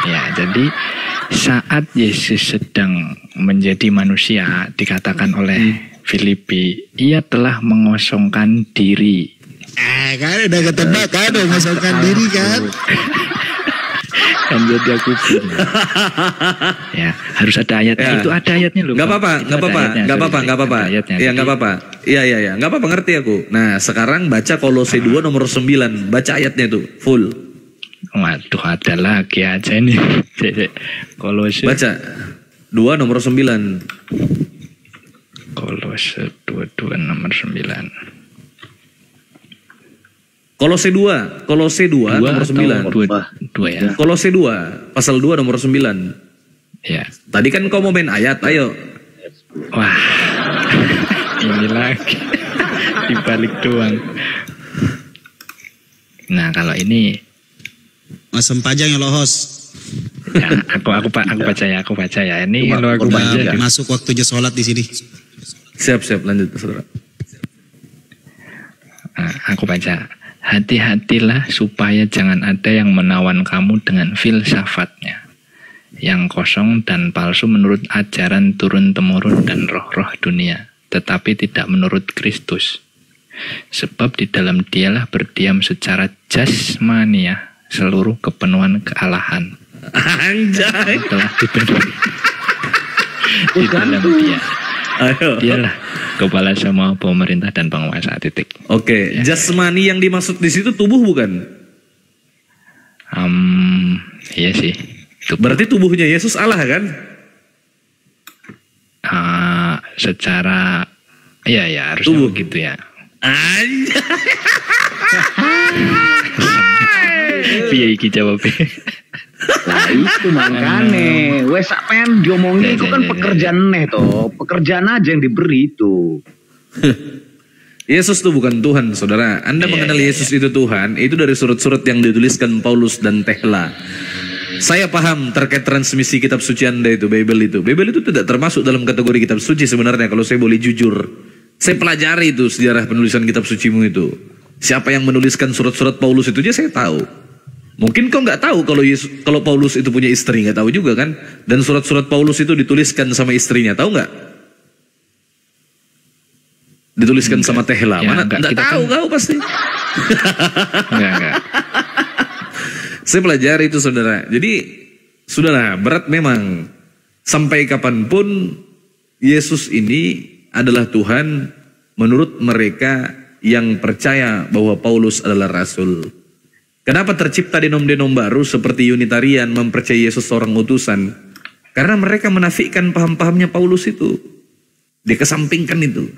Ya, jadi saat Yesus sedang menjadi manusia dikatakan oleh Filipi, ia telah mengosongkan diri. Kan udah ketebak kan, mengosongkan diri kan. Kan jadi aku ya harus ada ayatnya. Ya. Itu ada ayatnya loh. Nggak apa-apa. Iya nggak apa-apa. Iya nggak apa-apa, ngerti aku. Nah sekarang baca Kolose 2 nomor 9, baca ayatnya tuh full. Waduh, ada lagi aja nih. Kolose. Baca 2 nomor 9. Kolose 2 nomor 9. Kolose 2 nomor 9. 2 ya. Kolose 2 pasal 2 nomor 9. Ya. Tadi kan kau mau main ayat, ayo. Wah. Ini lagi dibalik doang. Nah kalau ini Masem pajang ya lohos. ya, aku baca ya. Ini kalau aku baca Udah masuk waktunya sholat di sini. Siap lanjut saudara. Aku baca. Hati-hatilah supaya jangan ada yang menawan kamu dengan filsafatnya yang kosong dan palsu menurut ajaran turun-temurun dan roh-roh dunia, tetapi tidak menurut Kristus. Sebab di dalam dialah berdiam secara jasmania seluruh kepenuhan kealahan. Anjay. Telah dipenuhi di dalam dia. Dialah kepala semua pemerintah dan penguasa. Titik. Oke, jasmani yang dimaksud di situ tubuh bukan? Iya sih. Berarti tubuhnya Yesus Allah kan? Secara ya harusnya tubuh begitu ya. Piye iki jawabnya? Lah itu makane, wes sampean diomongin itu kan pekerjaan neh toh, pekerjaan aja yang diberi itu. Yesus itu bukan Tuhan, saudara. Anda mengenal Yesus itu Tuhan, itu dari surat-surat yang dituliskan Paulus dan Tehla. Saya paham terkait transmisi kitab suci Anda itu, Bible itu. Bible itu tidak termasuk dalam kategori kitab suci sebenarnya, kalau saya boleh jujur. Saya pelajari itu sejarah penulisan kitab sucimu itu. Siapa yang menuliskan surat-surat Paulus itu aja saya tahu. Mungkin kau nggak tahu kalau Paulus itu punya istri, nggak tahu juga kan? Dan surat-surat Paulus itu dituliskan sama istrinya, tahu nggak? Dituliskan sama Tehla. Ya, mana nggak tahu kan? Kau pasti. Enggak. Saya pelajari itu saudara. Jadi saudara, berat memang. Sampai kapanpun Yesus ini adalah Tuhan menurut mereka yang percaya bahwa Paulus adalah Rasul. Kenapa tercipta denom-denom baru seperti Unitarian mempercayai Yesus seorang utusan? Karena mereka menafikan paham-pahamnya Paulus itu. Dia kesampingkan itu.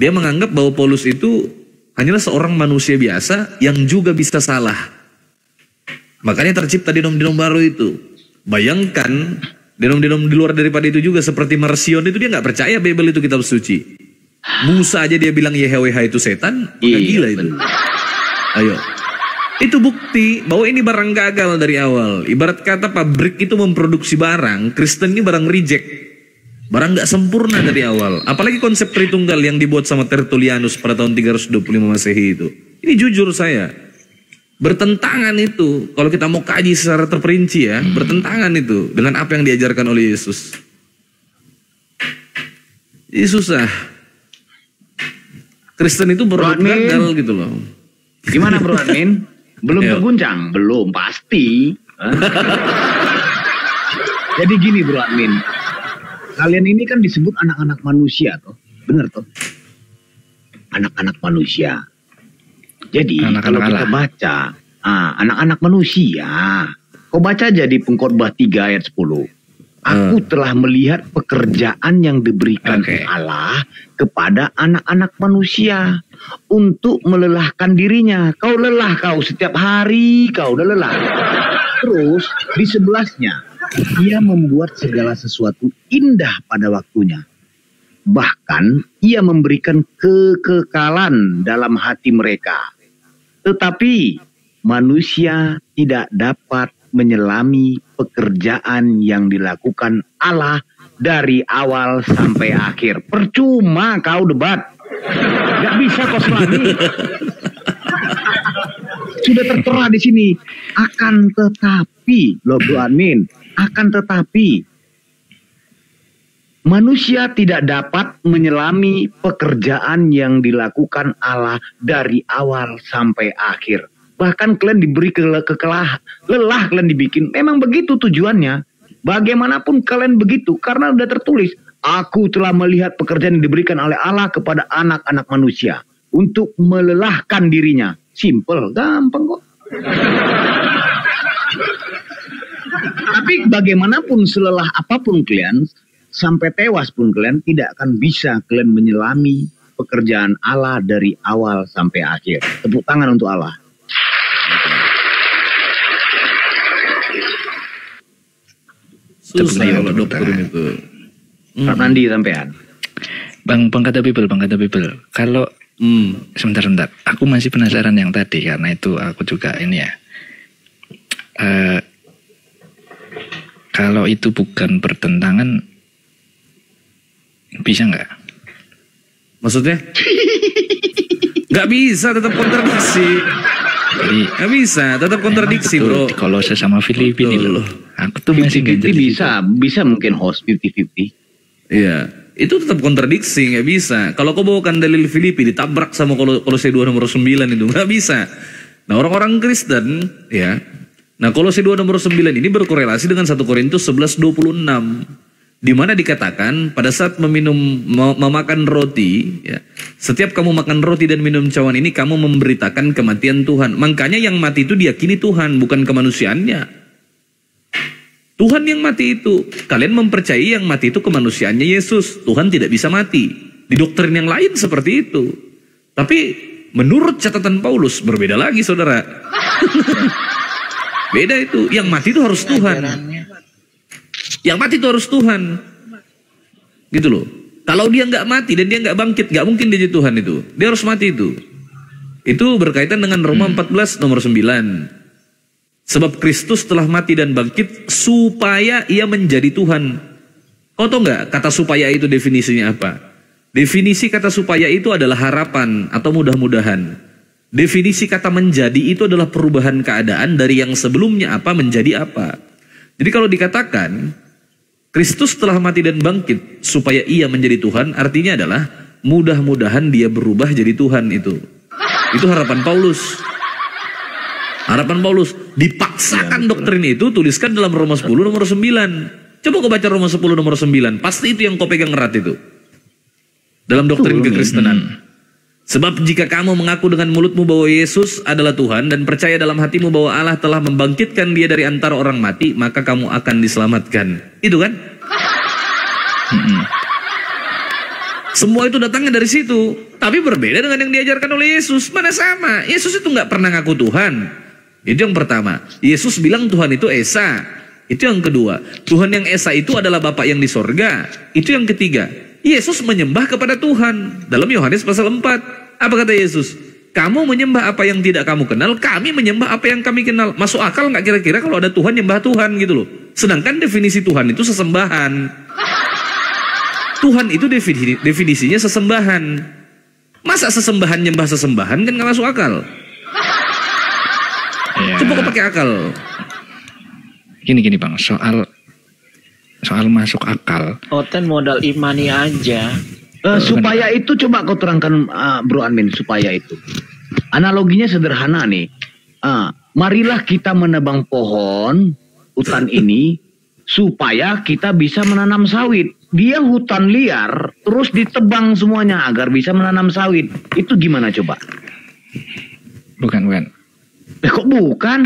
Dia menganggap bahwa Paulus itu hanyalah seorang manusia biasa yang juga bisa salah. Makanya tercipta denom-denom baru itu. Bayangkan denom-denom di luar daripada itu juga seperti Marcion itu dia nggak percaya Bible itu kitab suci. Musa aja dia bilang YHWH itu setan, gila itu. Ayo. Itu bukti bahwa ini barang gagal dari awal. Ibarat kata pabrik itu memproduksi barang, Kristen ini barang reject. Barang gak sempurna dari awal. Apalagi konsep Tritunggal yang dibuat sama Tertullianus pada tahun 325 Masehi itu. Ini jujur saya. Bertentangan itu. Kalau kita mau kaji secara terperinci ya. Bertentangan itu dengan apa yang diajarkan oleh Yesus. Ini susah. Kristen itu baru gagal gitu loh. Gimana Bro Admin? Belum terguncang? Belum, pasti. Jadi gini Bro Admin. Kalian ini kan disebut anak-anak manusia toh. Bener toh? Anak-anak manusia. Jadi kalau kita baca anak-anak manusia, kau baca aja di Pengkhotbah 3 ayat 10. Aku telah melihat pekerjaan yang diberikan Allah kepada anak-anak manusia untuk melelahkan dirinya. Kau lelah kau setiap hari, kau udah lelah. Terus di sebelahnya, ia membuat segala sesuatu indah pada waktunya. Bahkan ia memberikan kekekalan dalam hati mereka. Tetapi manusia tidak dapat menyelami pekerjaan yang dilakukan Allah dari awal sampai akhir. Percuma kau debat. Gak bisa kau selami. Sudah tertera di sini. Akan tetapi, loh Bro Admin, akan tetapi manusia tidak dapat menyelami pekerjaan yang dilakukan Allah dari awal sampai akhir. Bahkan kalian diberi lelah kalian dibikin. Memang begitu tujuannya. Bagaimanapun kalian begitu. Karena sudah tertulis. Aku telah melihat pekerjaan yang diberikan oleh Allah kepada anak-anak manusia. Untuk melelahkan dirinya. Simple. Gampang kok. Tapi bagaimanapun selelah apapun kalian. Sampai tewas pun kalian tidak akan bisa kalian menyelami pekerjaan Allah dari awal sampai akhir. Tepuk tangan untuk Allah. Susah kalau dokterin itu. Pak Nandi sampean. Bang kata Bible. Kalau Sebentar. Aku masih penasaran yang tadi karena itu aku juga ini ya. Kalau itu bukan bertentangan, bisa nggak? Maksudnya? Nggak bisa, tetap kontradiksi. Nggak bisa, tetap kontradiksi bro. Kalau sesama Filipina loh. Aku tuh masih ganjel. Bisa mungkin host 50-50. Iya, itu tetap kontradiksi, nggak bisa. Kalau kau bawakan dalil Filipi ditabrak sama Kolose 2 nomor 9 itu nggak bisa. Nah orang-orang Kristen ya, nah Kolose 2 nomor 9 ini berkorelasi dengan 1 Korintus 11:26, di mana dikatakan pada saat memakan roti, ya, setiap kamu makan roti dan minum cawan ini kamu memberitakan kematian Tuhan. Makanya yang mati itu diyakini Tuhan, bukan kemanusiaannya. Tuhan yang mati itu. Kalian mempercayai yang mati itu kemanusiaannya Yesus. Tuhan tidak bisa mati. Di doktrin yang lain seperti itu. Tapi menurut catatan Paulus berbeda lagi saudara. Beda itu. Yang mati itu harus Tuhan. Yang mati itu harus Tuhan. Gitu loh. Kalau dia nggak mati dan dia nggak bangkit, nggak mungkin dia jadi Tuhan itu. Dia harus mati itu. Itu berkaitan dengan Roma 14 nomor 9. Sebab Kristus telah mati dan bangkit supaya ia menjadi Tuhan. Kau tahu nggak kata supaya itu definisinya apa? Definisi kata supaya itu adalah harapan atau mudah-mudahan. Definisi kata menjadi itu adalah perubahan keadaan dari yang sebelumnya apa menjadi apa. Jadi kalau dikatakan Kristus telah mati dan bangkit supaya ia menjadi Tuhan, artinya adalah mudah-mudahan dia berubah jadi Tuhan itu. Itu harapan Paulus. Harapan Paulus, dipaksakan doktrin itu tuliskan dalam Roma 10 nomor 9. Coba kau baca Roma 10 nomor 9, pasti itu yang kau pegang erat itu. Dalam doktrin kekristenan. Sebab jika kamu mengaku dengan mulutmu bahwa Yesus adalah Tuhan dan percaya dalam hatimu bahwa Allah telah membangkitkan dia dari antara orang mati, maka kamu akan diselamatkan. Itu kan? Semua itu datangnya dari situ. Tapi berbeda dengan yang diajarkan oleh Yesus. Mana sama? Yesus itu nggak pernah ngaku Tuhan. Itu yang pertama. Yesus bilang Tuhan itu Esa. Itu yang kedua. Tuhan yang Esa itu adalah Bapa yang di sorga. Itu yang ketiga. Yesus menyembah kepada Tuhan. Dalam Yohanes pasal 4. Apa kata Yesus? Kamu menyembah apa yang tidak kamu kenal, kami menyembah apa yang kami kenal. Masuk akal nggak kira-kira kalau ada Tuhan nyembah Tuhan gitu loh. Sedangkan definisi Tuhan itu sesembahan. Tuhan itu definisinya sesembahan. Masa sesembahan nyembah sesembahan kan nggak masuk akal. Coba kau pakai akal. Gini Bang, soal masuk akal. Oten modal imani aja. Supaya itu coba kau terangkan Bro Admin, supaya itu. Analoginya sederhana nih. Marilah kita menebang pohon hutan ini supaya kita bisa menanam sawit. Dia hutan liar terus ditebang semuanya agar bisa menanam sawit. Itu gimana coba? Bukan. Kok bukan?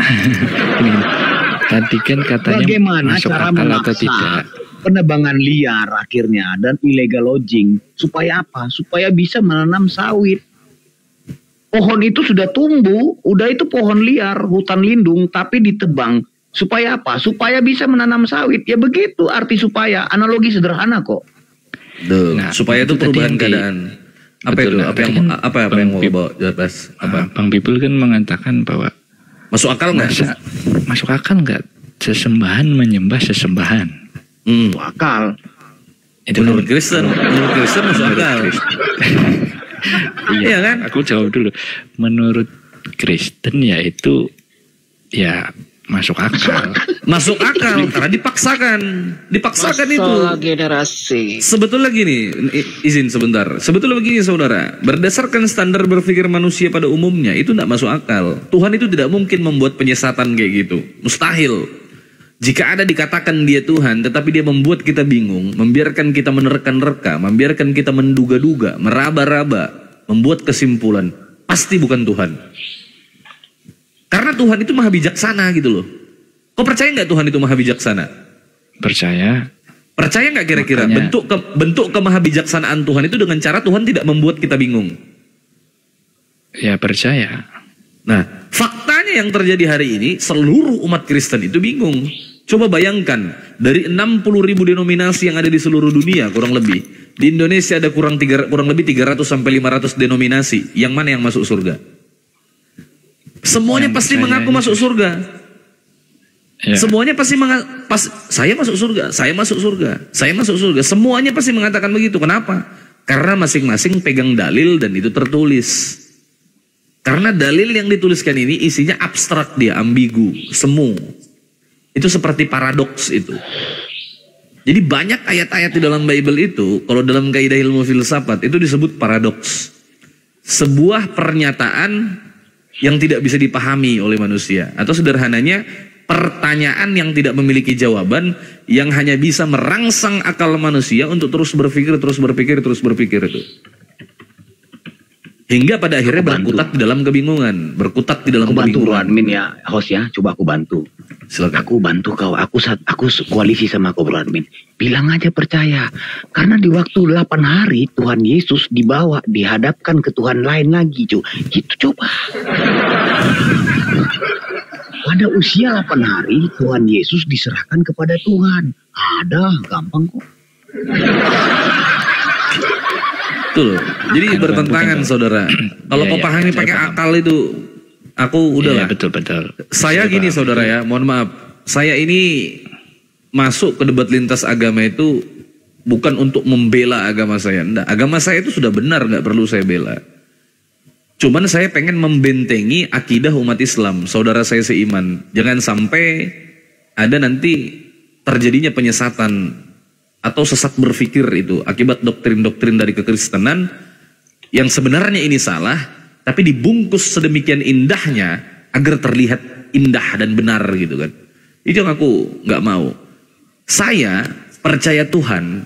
Tadi kan katanya bagaimana masuk cara akal atau tidak? Penebangan liar akhirnya dan illegal logging supaya apa? Supaya bisa menanam sawit. Pohon itu sudah tumbuh, udah itu pohon liar, hutan lindung, tapi ditebang supaya apa? Supaya bisa menanam sawit. Ya begitu arti supaya. Analogi sederhana kok. Nah, supaya itu perubahan keadaan. Apa betul, itu? Apa yang mau bawa jelas? Bang Bibul kan mengatakan bahwa masuk akal nggak? Masuk akal nggak? Sesembahan menyembah sesembahan. Masuk akal. Itu menurut Kristen masuk akal. Iya kan? Aku jawab dulu. Menurut Kristen ya itu ya masuk akal. Masuk akal karena dipaksakan itu. Generasi. Sebetulnya gini, izin sebentar. Sebetulnya begini saudara, berdasarkan standar berpikir manusia pada umumnya itu tidak masuk akal. Tuhan itu tidak mungkin membuat penyesatan kayak gitu. Mustahil. Jika ada dikatakan dia Tuhan, tetapi dia membuat kita bingung, membiarkan kita menerka-nerka, membiarkan kita menduga-duga, meraba-raba, membuat kesimpulan, pasti bukan Tuhan. Karena Tuhan itu maha bijaksana gitu loh. Kau percaya nggak Tuhan itu maha bijaksana? Percaya. Percaya nggak kira-kira bentuk kemahabijaksanaan Tuhan itu dengan cara Tuhan tidak membuat kita bingung? Ya percaya. Nah, faktanya yang terjadi hari ini seluruh umat Kristen itu bingung. Coba bayangkan, dari 60.000 denominasi yang ada di seluruh dunia kurang lebih, di Indonesia ada kurang lebih 300 sampai 500 denominasi. Yang mana yang masuk surga? Semuanya pasti mengaku masuk surga. Ya. Semuanya pasti saya masuk surga, saya masuk surga, saya masuk surga. Semuanya pasti mengatakan begitu. Kenapa? Karena masing-masing pegang dalil dan itu tertulis. Karena dalil yang dituliskan ini isinya abstrak, dia ambigu, semu. Itu seperti paradoks itu. Jadi banyak ayat-ayat di dalam Bible itu, kalau dalam kaidah ilmu filsafat itu disebut paradoks. Sebuah pernyataan yang tidak bisa dipahami oleh manusia. Atau sederhananya, pertanyaan yang tidak memiliki jawaban, yang hanya bisa merangsang akal manusia untuk terus berpikir itu. Hingga pada akhirnya berkutat di dalam kebingungan, berkutat di dalam kebingungan. Bantu admin ya, host ya, coba aku bantu. Silakan. Aku bantu kau, aku koalisi sama kau bro admin. Bilang aja percaya, karena di waktu 8 hari Tuhan Yesus dibawa, dihadapkan ke Tuhan lain lagi, cu. Gitu coba. Pada usia 8 hari Tuhan Yesus diserahkan kepada Tuhan. Ada, gampang kok. Betul. Jadi bertentangan saudara. Kalau kau pahami pakai akal itu, aku udahlah. Betul. Saya gini saudara ya, mohon maaf. Saya ini masuk ke debat lintas agama itu bukan untuk membela agama saya. Enggak, agama saya itu sudah benar, nggak perlu saya bela. Cuman saya pengen membentengi akidah umat Islam, saudara saya seiman. Jangan sampai ada nanti terjadinya penyesatan atau sesat berpikir itu akibat doktrin-doktrin dari kekristenan yang sebenarnya ini salah, tapi dibungkus sedemikian indahnya agar terlihat indah dan benar gitu kan. Itu yang aku nggak mau. Saya percaya Tuhan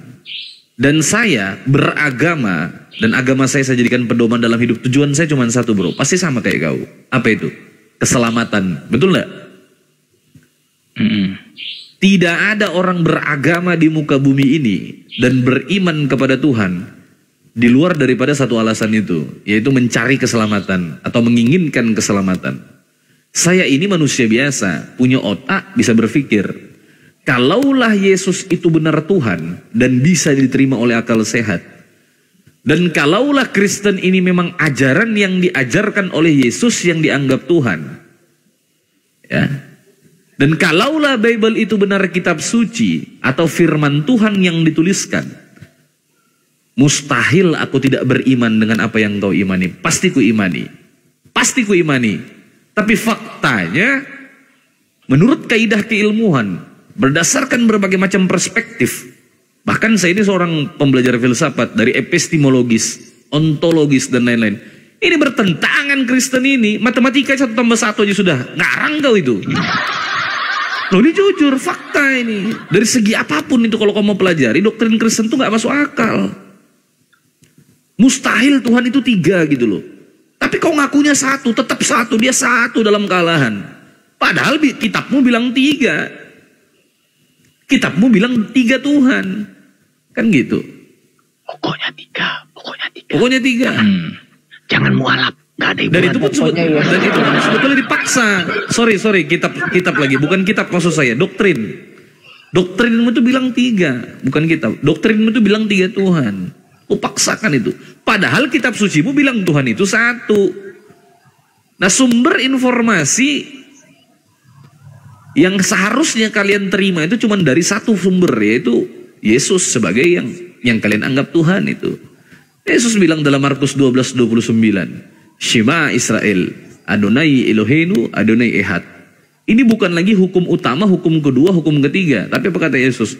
dan saya beragama, dan agama saya jadikan pedoman dalam hidup. Tujuan saya cuma satu bro, pasti sama kayak kau. Apa itu? Keselamatan, betul nggak? Tidak ada orang beragama di muka bumi ini dan beriman kepada Tuhan di luar daripada satu alasan itu, yaitu mencari keselamatan atau menginginkan keselamatan. Saya ini manusia biasa, punya otak, bisa berpikir. Kalaulah Yesus itu benar Tuhan dan bisa diterima oleh akal sehat, dan kalaulah Kristen ini memang ajaran yang diajarkan oleh Yesus yang dianggap Tuhan, ya. Dan kalaulah Bible itu benar kitab suci atau firman Tuhan yang dituliskan, mustahil aku tidak beriman dengan apa yang kau imani. Pasti ku imani. Pasti ku imani. Tapi faktanya, menurut kaidah keilmuan, berdasarkan berbagai macam perspektif, bahkan saya ini seorang pembelajar filsafat dari epistemologis, ontologis, dan lain-lain. Ini bertentangan Kristen ini. Matematika 1 tambah 1 aja sudah ngarang kau itu. Loh, ini jujur, fakta ini. Dari segi apapun itu kalau kamu mau pelajari, doktrin Kristen itu gak masuk akal. Mustahil Tuhan itu 3 gitu loh. Tapi kau ngakunya 1, tetap 1, dia 1 dalam kealahan. Padahal kitabmu bilang 3. Kitabmu bilang 3 Tuhan. Kan gitu. Pokoknya 3. Pokoknya 3. Jangan mualaf. Gak ada dan itu pun sebetulnya dipaksa. Sorry, kitab lagi, bukan kitab maksud saya, doktrin. Doktrinmu itu bilang 3, bukan kitab. Doktrinmu itu bilang 3 Tuhan. Paksakan itu. Padahal kitab sucimu bilang Tuhan itu 1. Nah, sumber informasi yang seharusnya kalian terima itu cuma dari 1 sumber, yaitu Yesus sebagai yang kalian anggap Tuhan itu. Yesus bilang dalam Markus 12:29. Shema Israel, Adonai Eloheinu, Adonai Ehad. Ini bukan lagi hukum utama, hukum kedua, hukum ketiga. Tapi apa kata Yesus?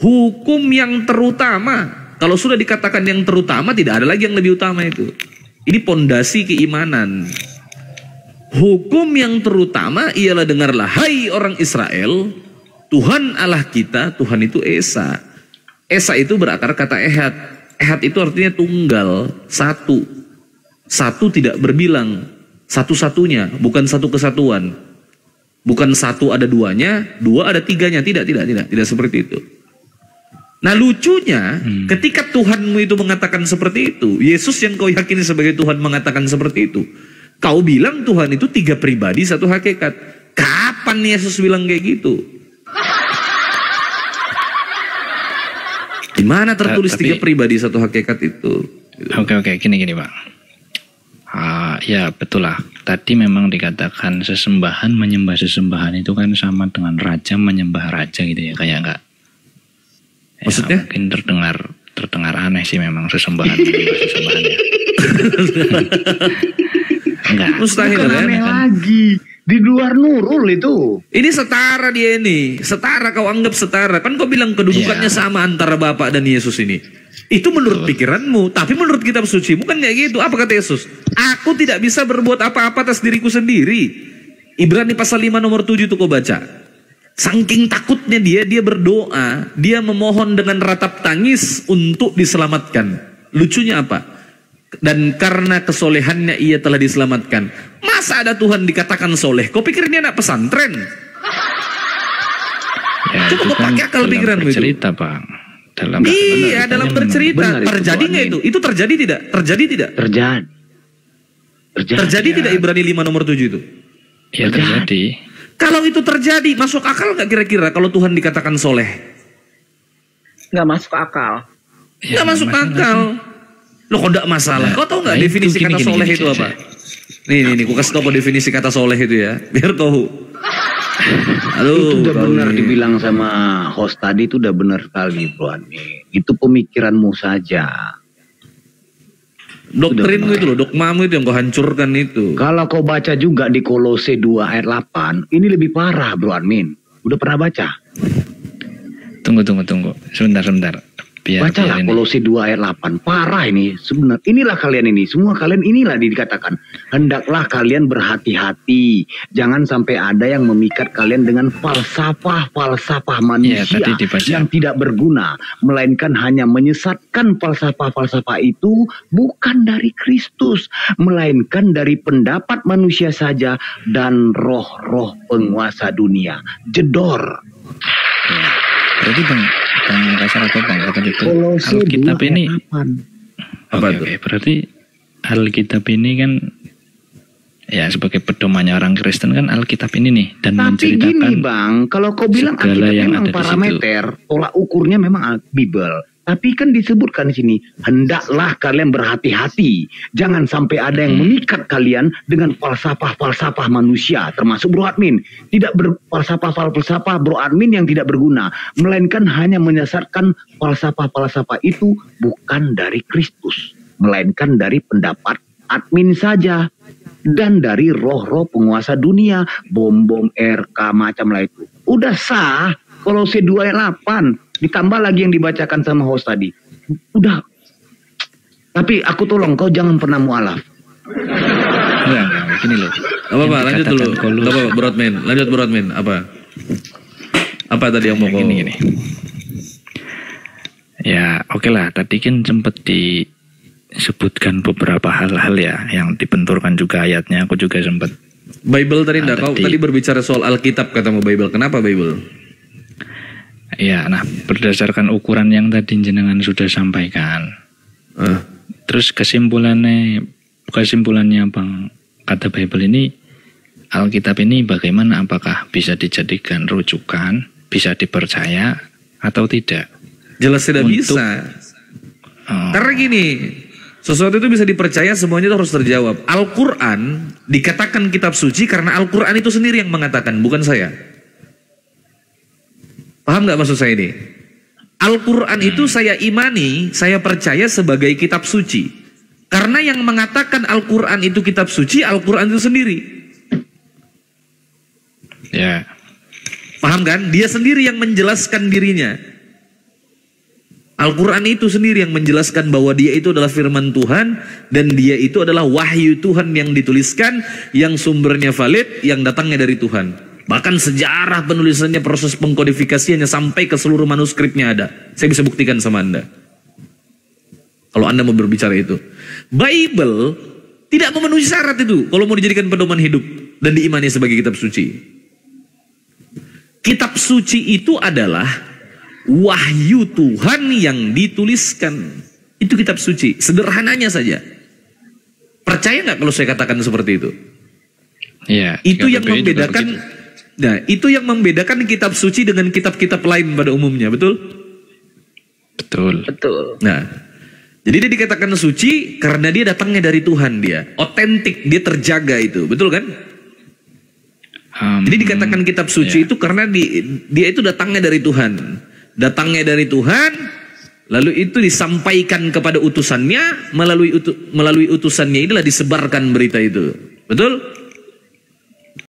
Hukum yang terutama. Kalau sudah dikatakan yang terutama, tidak ada lagi yang lebih utama itu. Ini pondasi keimanan. Hukum yang terutama ialah dengarlah, hai orang Israel, Tuhan Allah kita, Tuhan itu Esa. Esa itu berakar kata Ehad. Ehad itu artinya tunggal, 1. 1 tidak berbilang, satu-satunya, bukan satu kesatuan. Bukan 1 ada 2-nya, 2 ada 3-nya. Tidak seperti itu. Nah lucunya, ketika Tuhanmu itu mengatakan seperti itu, Yesus yang kau yakini sebagai Tuhan mengatakan seperti itu, kau bilang Tuhan itu 3 pribadi, 1 hakikat. Kapan Yesus bilang kayak gitu? Di mana tertulis tiga pribadi satu hakikat itu? Oke, gini Bang. Ya betul lah. Tadi memang dikatakan sesembahan menyembah sesembahan itu kan sama dengan raja menyembah raja gitu ya, kayak enggak? Maksudnya? Mungkin terdengar aneh sih memang sesembahan menyembah sesembahan ya. Enggak. Mustahil Bukan ya. aneh lagi. Di luar Nurul itu. Ini setara dia ini. Setara, kau anggap setara. Kan kau bilang kedudukannya sama antara Bapak dan Yesus ini. Itu menurut pikiranmu. Tapi menurut kitab suci bukan kayak gitu. Apa kata Yesus? Aku tidak bisa berbuat apa-apa atas diriku sendiri. Ibrani pasal 5 nomor 7 itu kau baca. Saking takutnya dia berdoa. Dia memohon dengan ratap tangis untuk diselamatkan. Lucunya apa? Dan karena kesolehannya ia telah diselamatkan. Masa ada Tuhan dikatakan soleh? Kau pikir ini anak pesantren? Ya, coba kau pakai akal pikiranmu itu. Cerita Bang. Dalam bercerita. Terjadi nggak itu? Itu terjadi tidak? Terjadi tidak? Terjadi tidak Ibrani 5 nomor 7 itu? Ya terjadi. Kalau itu terjadi, masuk akal nggak kira-kira kalau Tuhan dikatakan soleh? Nggak masuk akal. Nggak masuk akal. Loh kok enggak masalah? Kau tahu nggak definisi kata soleh itu apa? Nih, ku kasih tau definisi kata soleh itu ya, biar kau. Itu udah benar dibilang sama host tadi, itu udah benar sekali Bro Ani. Itu pemikiranmu saja. Doktrinmu itu loh, dogmamu itu yang kau hancurkan itu. Kalau kau baca juga di Kolose 2 ayat 8, ini lebih parah Bro Admin. Udah pernah baca? Tunggu. Sebentar. Bacalah Kolose 2 ayat 8. Parah ini sebenarnya. Inilah kalian ini. Semua kalian inilah dikatakan. Hendaklah kalian berhati-hati. Jangan sampai ada yang memikat kalian dengan falsafah manusia yang tidak berguna. Melainkan hanya menyesatkan falsafah itu bukan dari Kristus. Melainkan dari pendapat manusia saja dan roh-roh penguasa dunia. Jedor. Berarti Bang kasar apa Bang kata itu Alkitab ini Oke, berarti Alkitab ini kan ya sebagai pedomannya orang Kristen kan Alkitab ini nih, dan tapi menceritakan gini Bang, kalau kau bilang Alkitab memang parameter tolak ukurnya memang Bible. Tapi kan disebutkan di sini, hendaklah kalian berhati-hati. Jangan sampai ada yang memikat kalian dengan falsafah manusia. Termasuk Bro Admin. Tidak berfalsafah Bro Admin yang tidak berguna. Melainkan hanya menyesatkan falsafah itu bukan dari Kristus. Melainkan dari pendapat admin saja. Dan dari roh-roh penguasa dunia. Bom-bom, RK, macam lah itu. Udah sah. Kolose 2 ayat 8. Ditambah lagi yang dibacakan sama host tadi. Udah. Tapi aku tolong kau jangan pernah mualaf. Enggak, gini loh. Apa lanjut dulu. Apa Broadman? Lanjut Broadman. Apa tadi yang mau kau? Gini. Ya, oke lah. Tadi kan sempat disebutkan beberapa hal-hal ya yang dibenturkan juga ayatnya. Aku juga sempat. Bible tadi enggak, kau tadi berbicara soal Alkitab katamu Bible. Kenapa Bible? Ya, nah berdasarkan ukuran yang tadi jenengan sudah sampaikan, terus kesimpulannya Bang, kata Bible ini, Alkitab ini bagaimana? Apakah bisa dijadikan rujukan, bisa dipercaya atau tidak? Jelas tidak bisa. Karena gini, sesuatu itu bisa dipercaya, semuanya itu harus terjawab. Al-Quran dikatakan kitab suci karena Al-Quran itu sendiri yang mengatakan, bukan saya. Paham nggak maksud saya ini? Al-Quran itu saya imani, saya percaya sebagai kitab suci. Karena yang mengatakan Al-Quran itu kitab suci, Al-Quran itu sendiri. Ya. Paham kan? Dia sendiri yang menjelaskan dirinya. Al-Quran itu sendiri yang menjelaskan bahwa dia itu adalah firman Tuhan. Dan dia itu adalah wahyu Tuhan yang dituliskan, yang sumbernya valid, yang datangnya dari Tuhan. Bahkan sejarah penulisannya, proses pengkodifikasiannya sampai ke seluruh manuskripnya ada. Saya bisa buktikan sama Anda. Kalau Anda mau berbicara itu. Bible tidak memenuhi syarat itu kalau mau dijadikan pedoman hidup dan diimani sebagai kitab suci. Kitab suci itu adalah wahyu Tuhan yang dituliskan. Itu kitab suci. Sederhananya saja. Percaya nggak kalau saya katakan seperti itu? Ya. Itu yang membedakan. Nah, itu yang membedakan kitab suci dengan kitab-kitab lain pada umumnya, betul? Betul. Nah, jadi dia dikatakan suci karena dia datangnya dari Tuhan, dia otentik, dia terjaga itu, betul kan? Jadi dikatakan kitab suci itu karena dia itu datangnya dari Tuhan, lalu itu disampaikan kepada utusannya, melalui utusannya inilah disebarkan berita itu, betul?